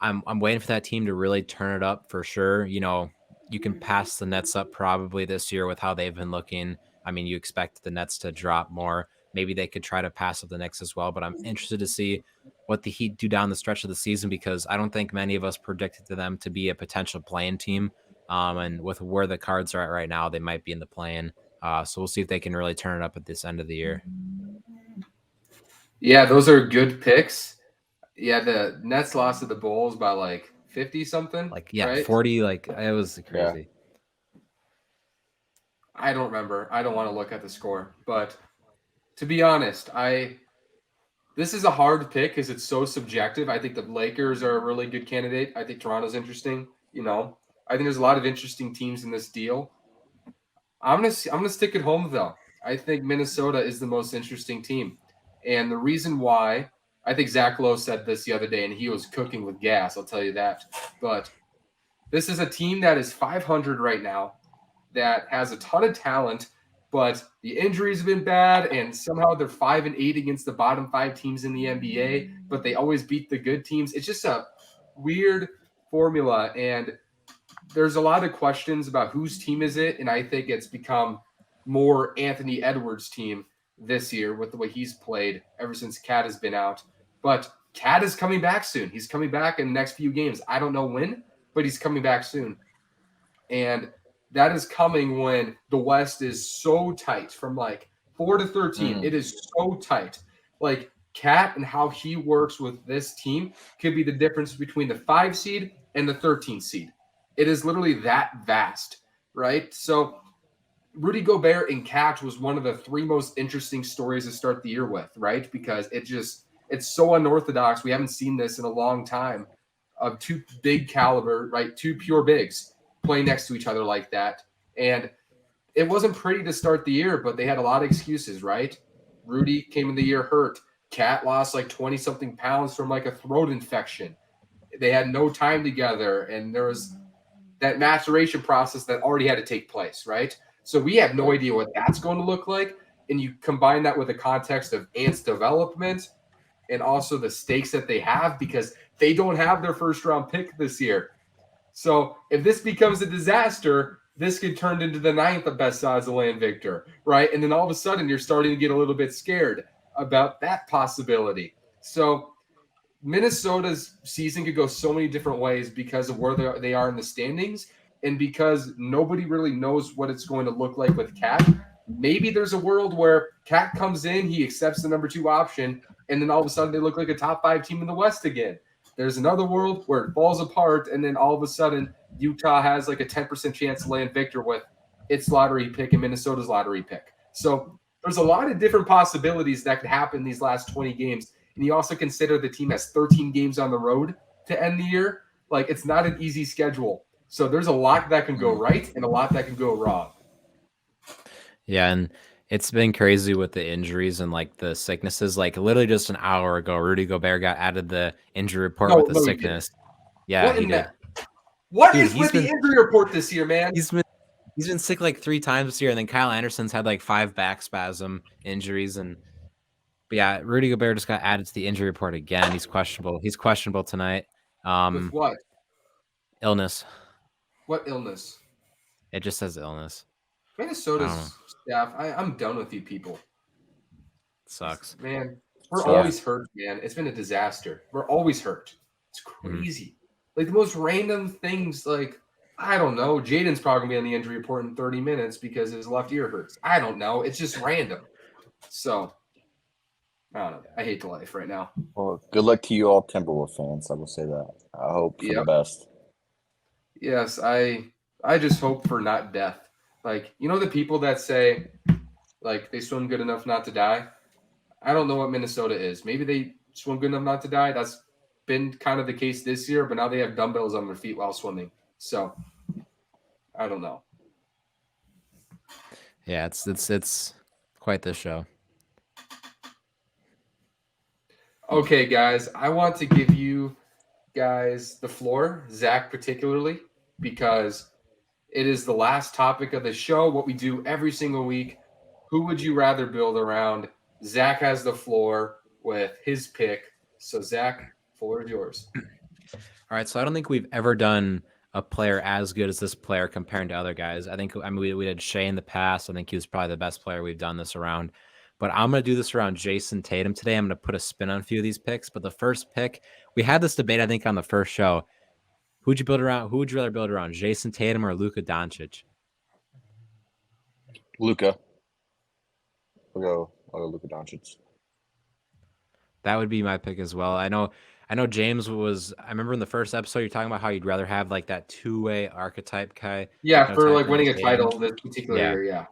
I'm waiting for that team to really turn it up for sure. You can pass the Nets up probably this year with how they've been looking. I mean, you expect the Nets to drop more. Maybe they could try to pass up the Knicks as well, but I'm interested to see what the Heat do down the stretch of the season because I don't think many of us predicted them to be a potential play-in team. And with where the cards are at right now, they might be in the play-in. So we'll see if they can really turn it up at this end of the year. Yeah, those are good picks. Yeah, the Nets lost to the Bulls by like 50 something. Like, yeah, right? 40. Like, it was crazy. I don't remember. I don't want to look at the score. But to be honest, this is a hard pick because it's so subjective. I think the Lakers are a really good candidate. I think Toronto's interesting. I think there's a lot of interesting teams in this deal. I'm gonna stick at home though. I think Minnesota is the most interesting team, and the reason why I think Zach Lowe said this the other day, and he was cooking with gas. I'll tell you that. But this is a team that is 500 right now, that has a ton of talent, but the injuries have been bad, and somehow they're 5-8 against the bottom 5 teams in the NBA, but they always beat the good teams. It's just a weird formula, and there's a lot of questions about whose team is it, and I think it's become more Anthony Edwards' team this year with the way he's played ever since Cat has been out. But Cat is coming back soon. He's coming back in the next few games. I don't know when, but he's coming back soon. And that is coming when the West is so tight from like 4 to 13. It is so tight. Like Cat and how he works with this team could be the difference between the 5 seed and the 13 seed. It is literally that vast, right? So Rudy Gobert and Cat was one of the 3 most interesting stories to start the year with, right? Because it's so unorthodox. We haven't seen this in a long time of 2 big caliber, right? 2 pure bigs playing next to each other like that. And it wasn't pretty to start the year, but they had a lot of excuses, right? Rudy came in the year hurt. Cat lost like 20 something pounds from like a throat infection. They had no time together, and there was that maturation process that already had to take place, right? So we have no idea what that's going to look like. And you combine that with the context of Ant's development and also the stakes that they have because they don't have their first round pick this year. So if this becomes a disaster, this could turn into the 9th best odds of land victor, right? And then all of a sudden you're starting to get a little bit scared about that possibility. So Minnesota's season could go so many different ways because of where they are in the standings and because nobody really knows what it's going to look like with Cat. Maybe there's a world where Cat comes in, he accepts the number 2 option, and then all of a sudden they look like a top 5 team in the West again. There's another world where it falls apart, and then all of a sudden Utah has like a 10% chance to land victor with its lottery pick and Minnesota's lottery pick. So there's a lot of different possibilities that could happen these last 20 games. And you also consider the team has 13 games on the road to end the year. Like, it's not an easy schedule. So there's a lot that can go right and a lot that can go wrong. Yeah, and it's been crazy with the injuries and like the sicknesses. Like literally just an hour ago, Rudy Gobert got added the injury report with the sickness. Yeah, what he did. What Dude, is with the injury report this year, man? He's been sick like 3 times this year, and then Kyle Anderson's had like 5 back spasm injuries. But yeah, Rudy Gobert just got added to the injury report again. He's questionable. He's questionable tonight. With what? Illness. What illness? It just says illness. Minnesota's staff. I'm done with you people. It sucks. Man, we're always hurt, man. It's been a disaster. We're always hurt. It's crazy. Like the most random things, like, I don't know. Jaden's probably going to be on the injury report in 30 minutes because his left ear hurts. I don't know. It's just random. So, I don't know. I hate the life right now. Well, good luck to you all Timberwolves fans. I will say that. I hope for the best. Yes, I just hope for not death. Like, you know the people that say, like, they swim good enough not to die? I don't know what Minnesota is. Maybe they swim good enough not to die. That's been kind of the case this year, but now they have dumbbells on their feet while swimming. So, I don't know. Yeah, it's quite the show. Okay, guys, I want to give you guys the floor, Zach particularly, because it is the last topic of the show, what we do every single week. Who would you rather build around? Zach has the floor with his pick. So, Zach, floor is yours. All right, so I don't think we've ever done a player as good as this player compared to other guys. I mean, we did Shea in the past. I think he was probably the best player we've done this around. But I'm going to do this around Jayson Tatum today. I'm going to put a spin on a few of these picks. But the first pick, we had this debate, I think, on the first show. Who would you rather build around, Jayson Tatum or Luka Doncic? Luka. I'll go Luka Doncic. That would be my pick as well. I know James was. I remember in the first episode you're talking about how you'd rather have like that two-way archetype guy, Yeah, for type like than winning a Tatum. title this particular Yeah, year. Yeah.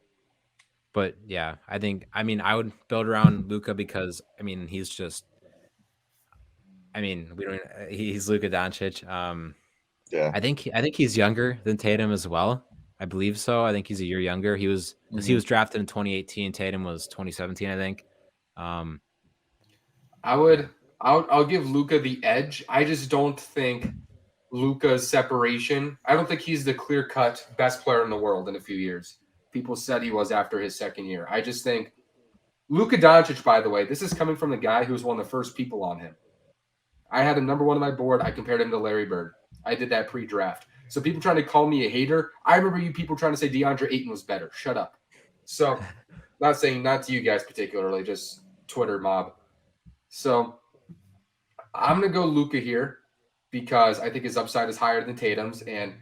but yeah, I mean, I would build around Luka because I mean he's just. I mean, we don't. He's Luka Doncic. Yeah. I think he's younger than Tatum as well. I believe so. I think he's a year younger. He was because he was drafted in 2018. Tatum was 2017, I think. Um, yeah. I'll give Luca the edge. I just don't think Luca's separation. I don't think he's the clear-cut best player in the world in a few years. People said he was after his second year. I just think Luka Doncic, by the way, this is coming from the guy who was one of the first people on him. I had him number one on my board. I compared him to Larry Bird. I did that pre-draft. So people trying to call me a hater. I remember you people trying to say DeAndre Ayton was better. Shut up. So not to you guys particularly, just Twitter mob. So I'm going to go Luka here because I think his upside is higher than Tatum's. And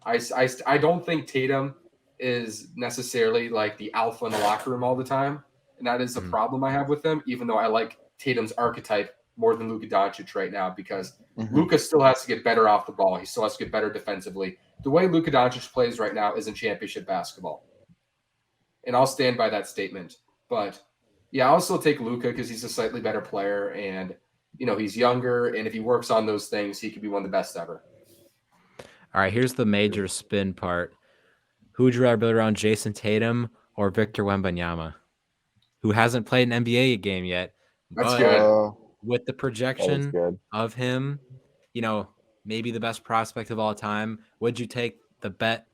I don't think Tatum is necessarily like the alpha in the locker room all the time. And that is a problem I have with him, even though I like Tatum's archetype more than Luka Doncic right now because Luka still has to get better off the ball. He still has to get better defensively. The way Luka Doncic plays right now isn't championship basketball. And I'll stand by that statement. But yeah, I'll still take Luka because he's a slightly better player and he's younger, and if he works on those things, he could be one of the best ever. All right, here's the major spin part. Who would you rather build around, Jayson Tatum or Victor Wembanyama, who hasn't played an NBA game yet? That's but good. With the projection good. of him, maybe the best prospect of all time, would you take the bet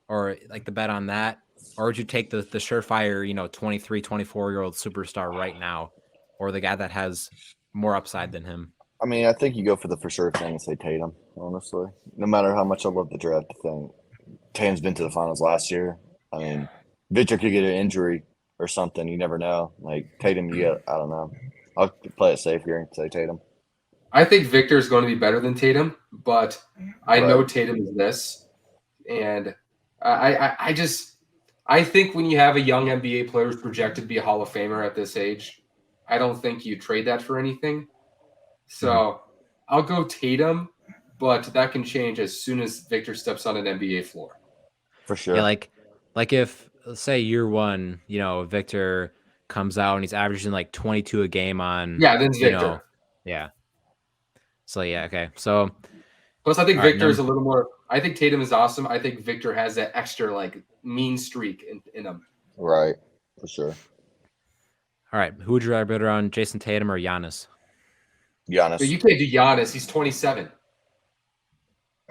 or like the bet on that? Or would you take the surefire, 23, 24-year-old superstar right now, or the guy that has more upside than him? I mean, I think you go for the for sure thing and say Tatum, honestly. No matter how much I love the draft thing. Tatum's been to the finals last year. I mean, Victor could get an injury or something. You never know. Like Tatum, I don't know. I'll play it safe here and say Tatum. I think Victor is going to be better than Tatum, but I know Tatum is this. And I think when you have a young NBA player who's projected to be a Hall of Famer at this age, I don't think you trade that for anything. So I'll go Tatum, but that can change as soon as Victor steps on an NBA floor. For sure. Yeah, like if, let's say year one, Victor comes out and he's averaging like 22 a game on. Yeah, then Victor. Yeah. So, yeah, okay. So. Plus, I think Victor is a little more. I think Tatum is awesome. I think Victor has that extra like mean streak in him. Right, for sure. All right, who would you rather build around, Jayson Tatum or Giannis? Giannis. But you can't do Giannis. He's 27.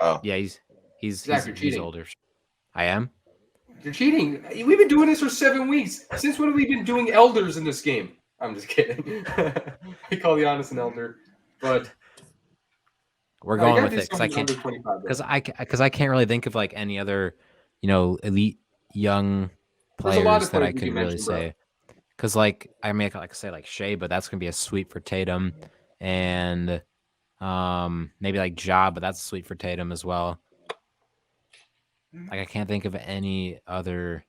Oh, yeah, he's older. I am. You're cheating. We've been doing this for 7 weeks. Since when have we been doing elders in this game? I'm just kidding. I call Giannis an elder, but. We're going with it because I can't really think of like any other, elite young players that I could really say. Because like I may like say like Shea, but that's gonna be a sweep for Tatum, and maybe like Ja, but that's a sweep for Tatum as well. Like I can't think of any other.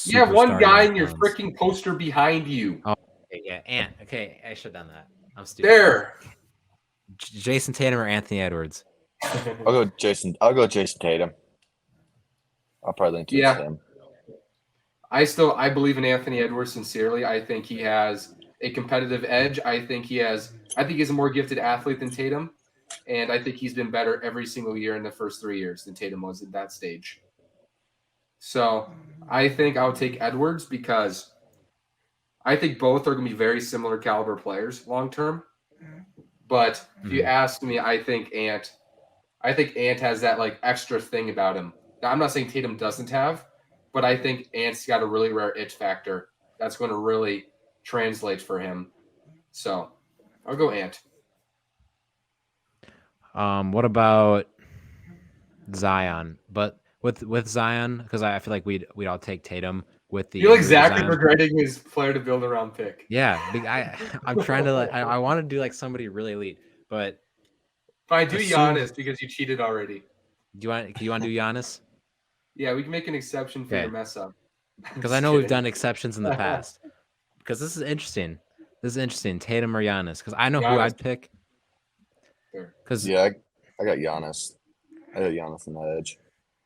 You have one guy in your freaking poster behind you. Oh yeah, Ant. Okay, I should have done that. I'm stupid. There. Jayson Tatum or Anthony Edwards? I'll go Jayson Tatum. I'll probably lean towards him. I believe in Anthony Edwards sincerely. I think he has a competitive edge. I think he's a more gifted athlete than Tatum, and I think he's been better every single year in the first 3 years than Tatum was at that stage. So I think I would take Edwards because I think both are going to be very similar caliber players long term. But if you ask me, I think Ant has that like extra thing about him. Now, I'm not saying Tatum doesn't have, but I think Ant's got a really rare itch factor that's going to really translate for him. So I'll go Ant. What about Zion? But with Zion, because I feel like we'd all take Tatum. With the you're exactly regretting his player to build around pick. Yeah, I'm trying to like I want to do like somebody really elite, but fine, do Giannis because you cheated already. Do you want to do Giannis? Yeah, we can make an exception for your mess up. Because I know we've done exceptions in the past. Because this is interesting. This is interesting. Tatum or Giannis? Because I know who Giannis. I'd pick. There. Because Yeah, I got Giannis. I got Giannis on the edge.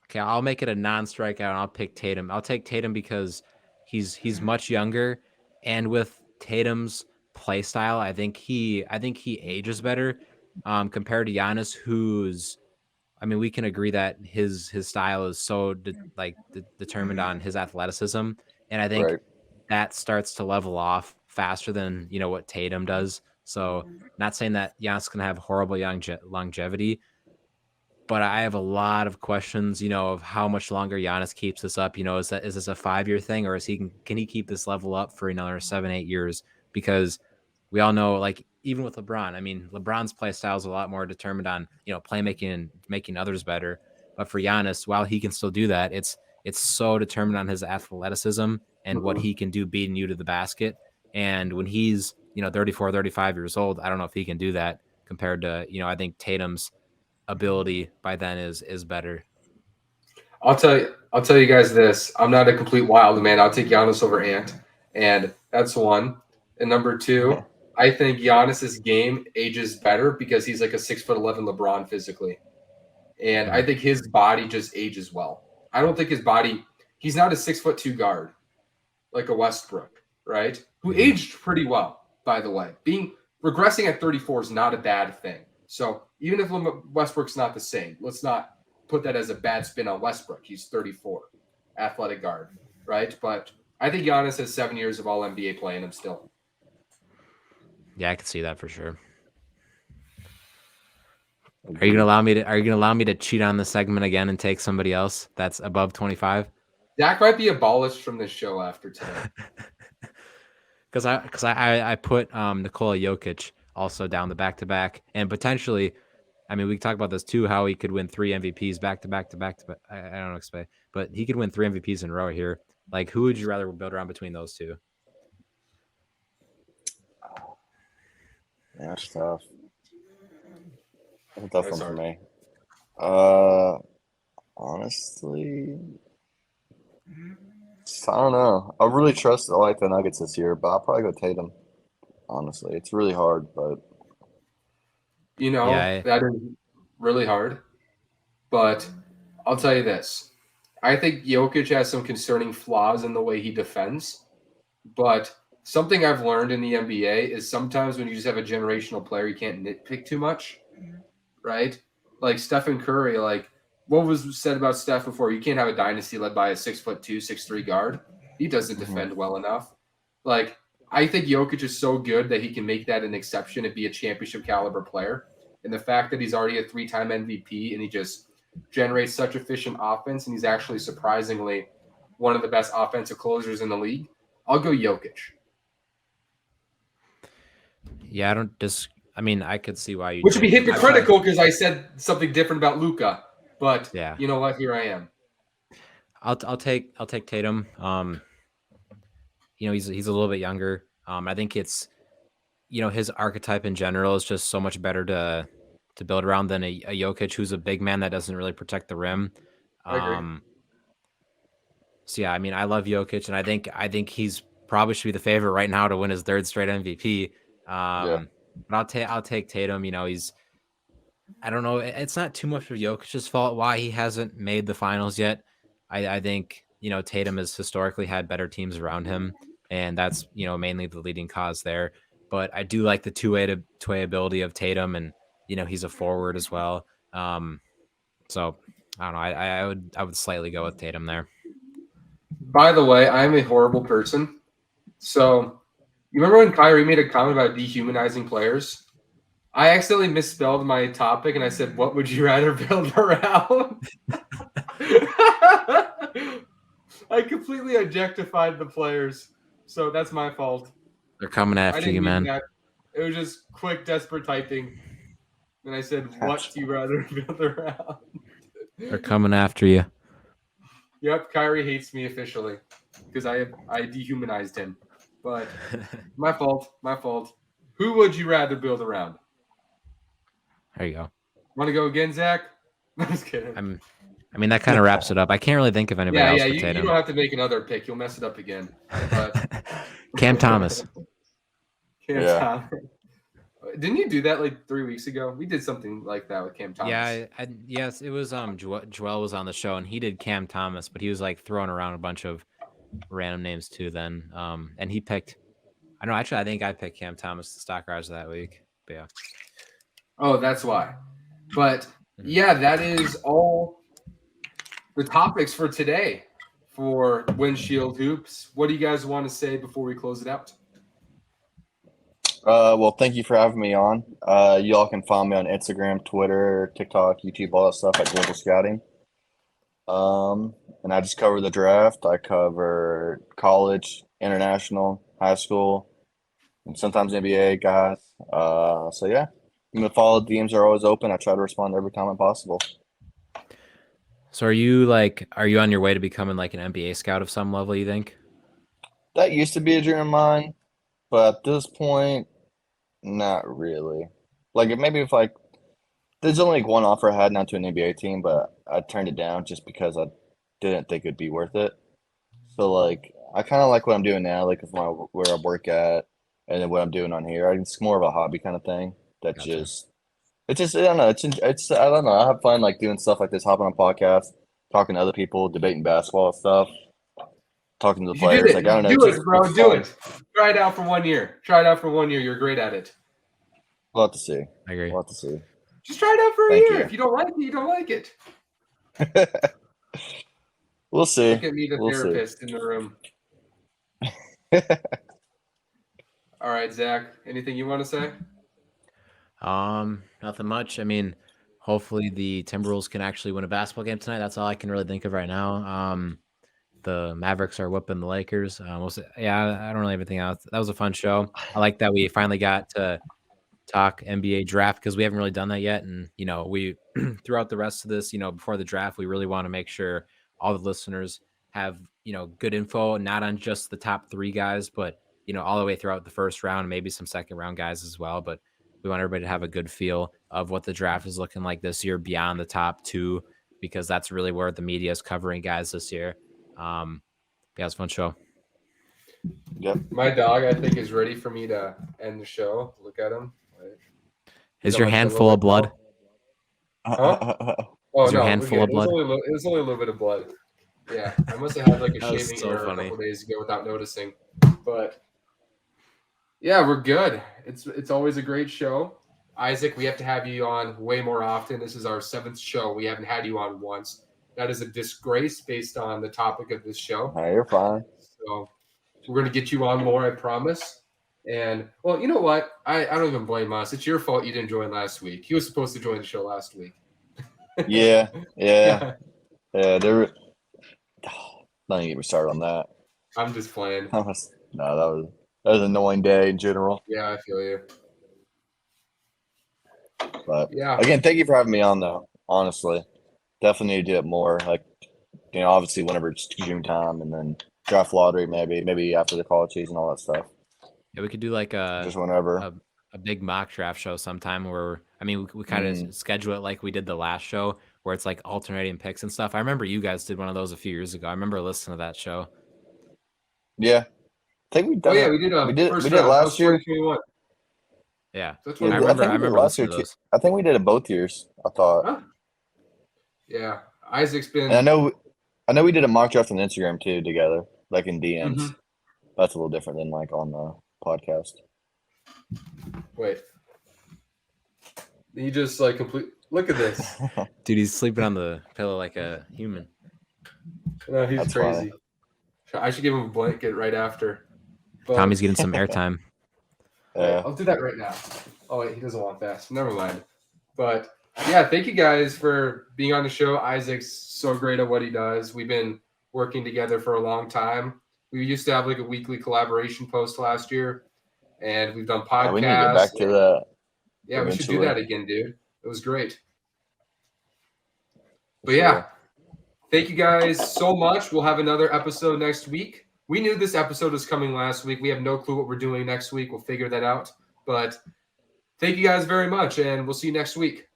okay, I'll make it a non-strikeout and I'll pick Tatum. I'll take Tatum because he's much younger, and with Tatum's play style, I think he ages better compared to Giannis, who's I mean, we can agree that his style is so determined on his athleticism, and I think Right. that starts to level off faster than what Tatum does. So, not saying that Giannis can have horrible longevity, but I have a lot of questions, of how much longer Giannis keeps this up. Is this a 5-year thing, or can he keep this level up for another 7-8 years? Because we all know, like, even with LeBron, I mean, LeBron's play style is a lot more determined on playmaking and making others better. But for Giannis, while he can still do that, it's so determined on his athleticism and what he can do beating you to the basket. And when he's 34, 35 years old, I don't know if he can do that compared to I think Tatum's ability by then is better. I'll tell you guys this. I'm not a complete wild man. I'll take Giannis over Ant, and that's one. And number two, I think Giannis's game ages better because he's like a 6'11" LeBron physically, and I think his body just ages well. I don't think his body. He's not a 6'2" guard like a Westbrook, right? Who aged pretty well, by the way. Regressing at 34 is not a bad thing. So even if Westbrook's not the same, let's not put that as a bad spin on Westbrook. He's 34, athletic guard, right? But I think Giannis has 7 years of all NBA play in him still. Yeah, I can see that for sure. Are you gonna allow me to cheat on the segment again and take somebody else that's above 25? Zach might be abolished from this show after today. Because I put Nikola Jokic also down the back-to-back, and potentially, I mean, we can talk about this too, how he could win 3 MVPs back-to-back. I don't know explain, but he could win 3 MVPs in a row here. Like, who would you rather build around between those two? Yeah, that's tough. That's a tough one for me. Honestly, I don't know. I really like the Nuggets this year, but I'll probably go Tatum. Honestly, it's really hard, but that is really hard. But I'll tell you this. I think Jokic has some concerning flaws in the way he defends. But something I've learned in the NBA is sometimes when you just have a generational player, you can't nitpick too much, right? Like Stephen Curry, like what was said about Steph before? You can't have a dynasty led by a 6'2", 6'3" guard. He doesn't defend well enough. Like, I think Jokic is so good that he can make that an exception and be a championship caliber player. And the fact that he's already a 3-time MVP and he just generates such efficient offense, and he's actually surprisingly one of the best offensive closers in the league, I'll go Jokic. Yeah, I could see why you. Which would be hypocritical because I said something different about Luka, but yeah, you know what? Here I am. I'll take Tatum. He's a little bit younger. I think it's his archetype in general is just so much better to build around than a Jokic, who's a big man that doesn't really protect the rim. I agree. So yeah, I mean, I love Jokic, and I think he's probably should be the favorite right now to win his 3rd straight MVP. But I'll take Tatum. I don't know. It's not too much of Jokic's fault why he hasn't made the finals yet. I think Tatum has historically had better teams around him, and that's mainly the leading cause there. But I do like the two-way ability of Tatum, and he's a forward as well. So I don't know. I would slightly go with Tatum there. By the way, I'm a horrible person. So you remember when Kyrie made a comment about dehumanizing players? I accidentally misspelled my topic and I said, "What would you rather build around?" I completely objectified the players, so that's my fault. They're coming after you, man. It was just quick, desperate typing, and I said, "What do you rather build around?" They're coming after you. Yep, Kyrie hates me officially because I dehumanized him. But my fault. Who would you rather build around? There you go. Want to go again, Zach? I'm just kidding. I mean, that kind of wraps it up. I can't really think of anybody else. Yeah, you don't have to make another pick. You'll mess it up again. But Cam Thomas. Cam Yeah. Thomas. Didn't you do that like 3 weeks ago? We did something like that with Cam Thomas. Yeah, yes, it was Joel was on the show and he did Cam Thomas, but he was like throwing around a bunch of random names too then. And he picked I don't know, actually I think I picked Cam Thomas the stock rise that week. But yeah. Oh, that's why. But yeah, that is all the topics for today for Windshield Hoops. What do you guys want to say before we close it out? Well, thank you for having me on. Y'all can find me on Instagram, Twitter, TikTok, YouTube, all that stuff at Global Scouting. And I just cover the draft. I cover college, international, high school, and sometimes NBA guys. So yeah, you can follow. DMs are always open. I try to respond to every comment possible. So are you on your way to becoming like an NBA scout of some level, you think? That used to be a dream of mine, but at this point, not really. Like if there's only like one offer I had not to an NBA team, but I turned it down just because I didn't think it'd be worth it. So like I kind of like what I'm doing now, like where I work at, and then what I'm doing on here. It's more of a hobby kind of thing. That Gotcha. it's just I don't know. It's I don't know. I have fun like doing stuff like this, hopping on podcasts, talking to other people, debating basketball stuff, talking to the You did players. it. Like I don't know. Do it, bro. It's Do fun. it. Try it out for 1 year. Try it out for 1 year. You're great at it. We'll have to see. I agree. We'll have to see. Just try it out for a Thank year. you. If you don't like it, you don't like it. We'll see. Look at me, the We'll see. therapist in the room. All right, Zach. Anything you want to say? Nothing much. I mean, hopefully the Timberwolves can actually win a basketball game tonight. That's all I can really think of right now. The Mavericks are whipping the Lakers. I don't really have anything else. That was a fun show. I like that we finally got to talk NBA draft because we haven't really done that yet. And, we throughout the rest of this, before the draft, we really want to make sure all the listeners have, good info, not on just the top 3 guys, but, all the way throughout the first round, maybe some second round guys as well. But we want everybody to have a good feel of what the draft is looking like this year beyond the top 2, because that's really where the media is covering guys this year. Yeah, it was a fun show. Yep. My dog, I think, is ready for me to end the show. Look at him. Is your hand full of blood? Huh? Oh, Is your no, hand we're full good. of blood? It was only a little bit of blood. Yeah, I must have had like a That was shaving so error funny. a couple days ago without noticing. But yeah, we're good. It's always a great show. Isaac, we have to have you on way more often. This is our 7th show. We haven't had you on once. That is a disgrace based on the topic of this show. No, you're fine. So we're going to get you on more, I promise. And, well, you know what? I don't even blame us. It's your fault you didn't join last week. He was supposed to join the show last week. Yeah. Don't even get me started on that. I'm just playing. That was an annoying day in general. Yeah, I feel you. But Yeah. again, thank you for having me on though. Honestly. Definitely need to do it more. Like, obviously whenever it's June time and then draft lottery maybe after the college season, all that stuff. Yeah, we could do like Just whenever. a big mock draft show sometime where, we kind of schedule it like we did the last show where it's like alternating picks and stuff. I remember you guys did one of those a few years ago. I remember listening to that show. Yeah. I think we did. We did we did it last year. 2021. Yeah. That's I what remember last year listening to those. I think we did it both years, I thought. Huh? Yeah. Isaac's been. And I know we did a mock draft on Instagram too together, like in DMs. Mhm. That's a little different than like on the podcast. Wait. You just like complete. Look at this. Dude, he's sleeping on the pillow like a human. No, he's That's crazy. I should give him a blanket right after. But, Tommy's getting some airtime. I'll do that right now. Oh wait, he doesn't want that. Never mind. But yeah, thank you guys for being on the show. Isaac's so great at what he does. We've been working together for a long time. We used to have like a weekly collaboration post last year, and we've done podcasts. We need to get back to that. Yeah, we should do eventually. that again, dude. It was great. But yeah, thank you guys so much. We'll have another episode next week. We knew this episode was coming last week. We have no clue what we're doing next week. We'll figure that out. But thank you guys very much, and we'll see you next week.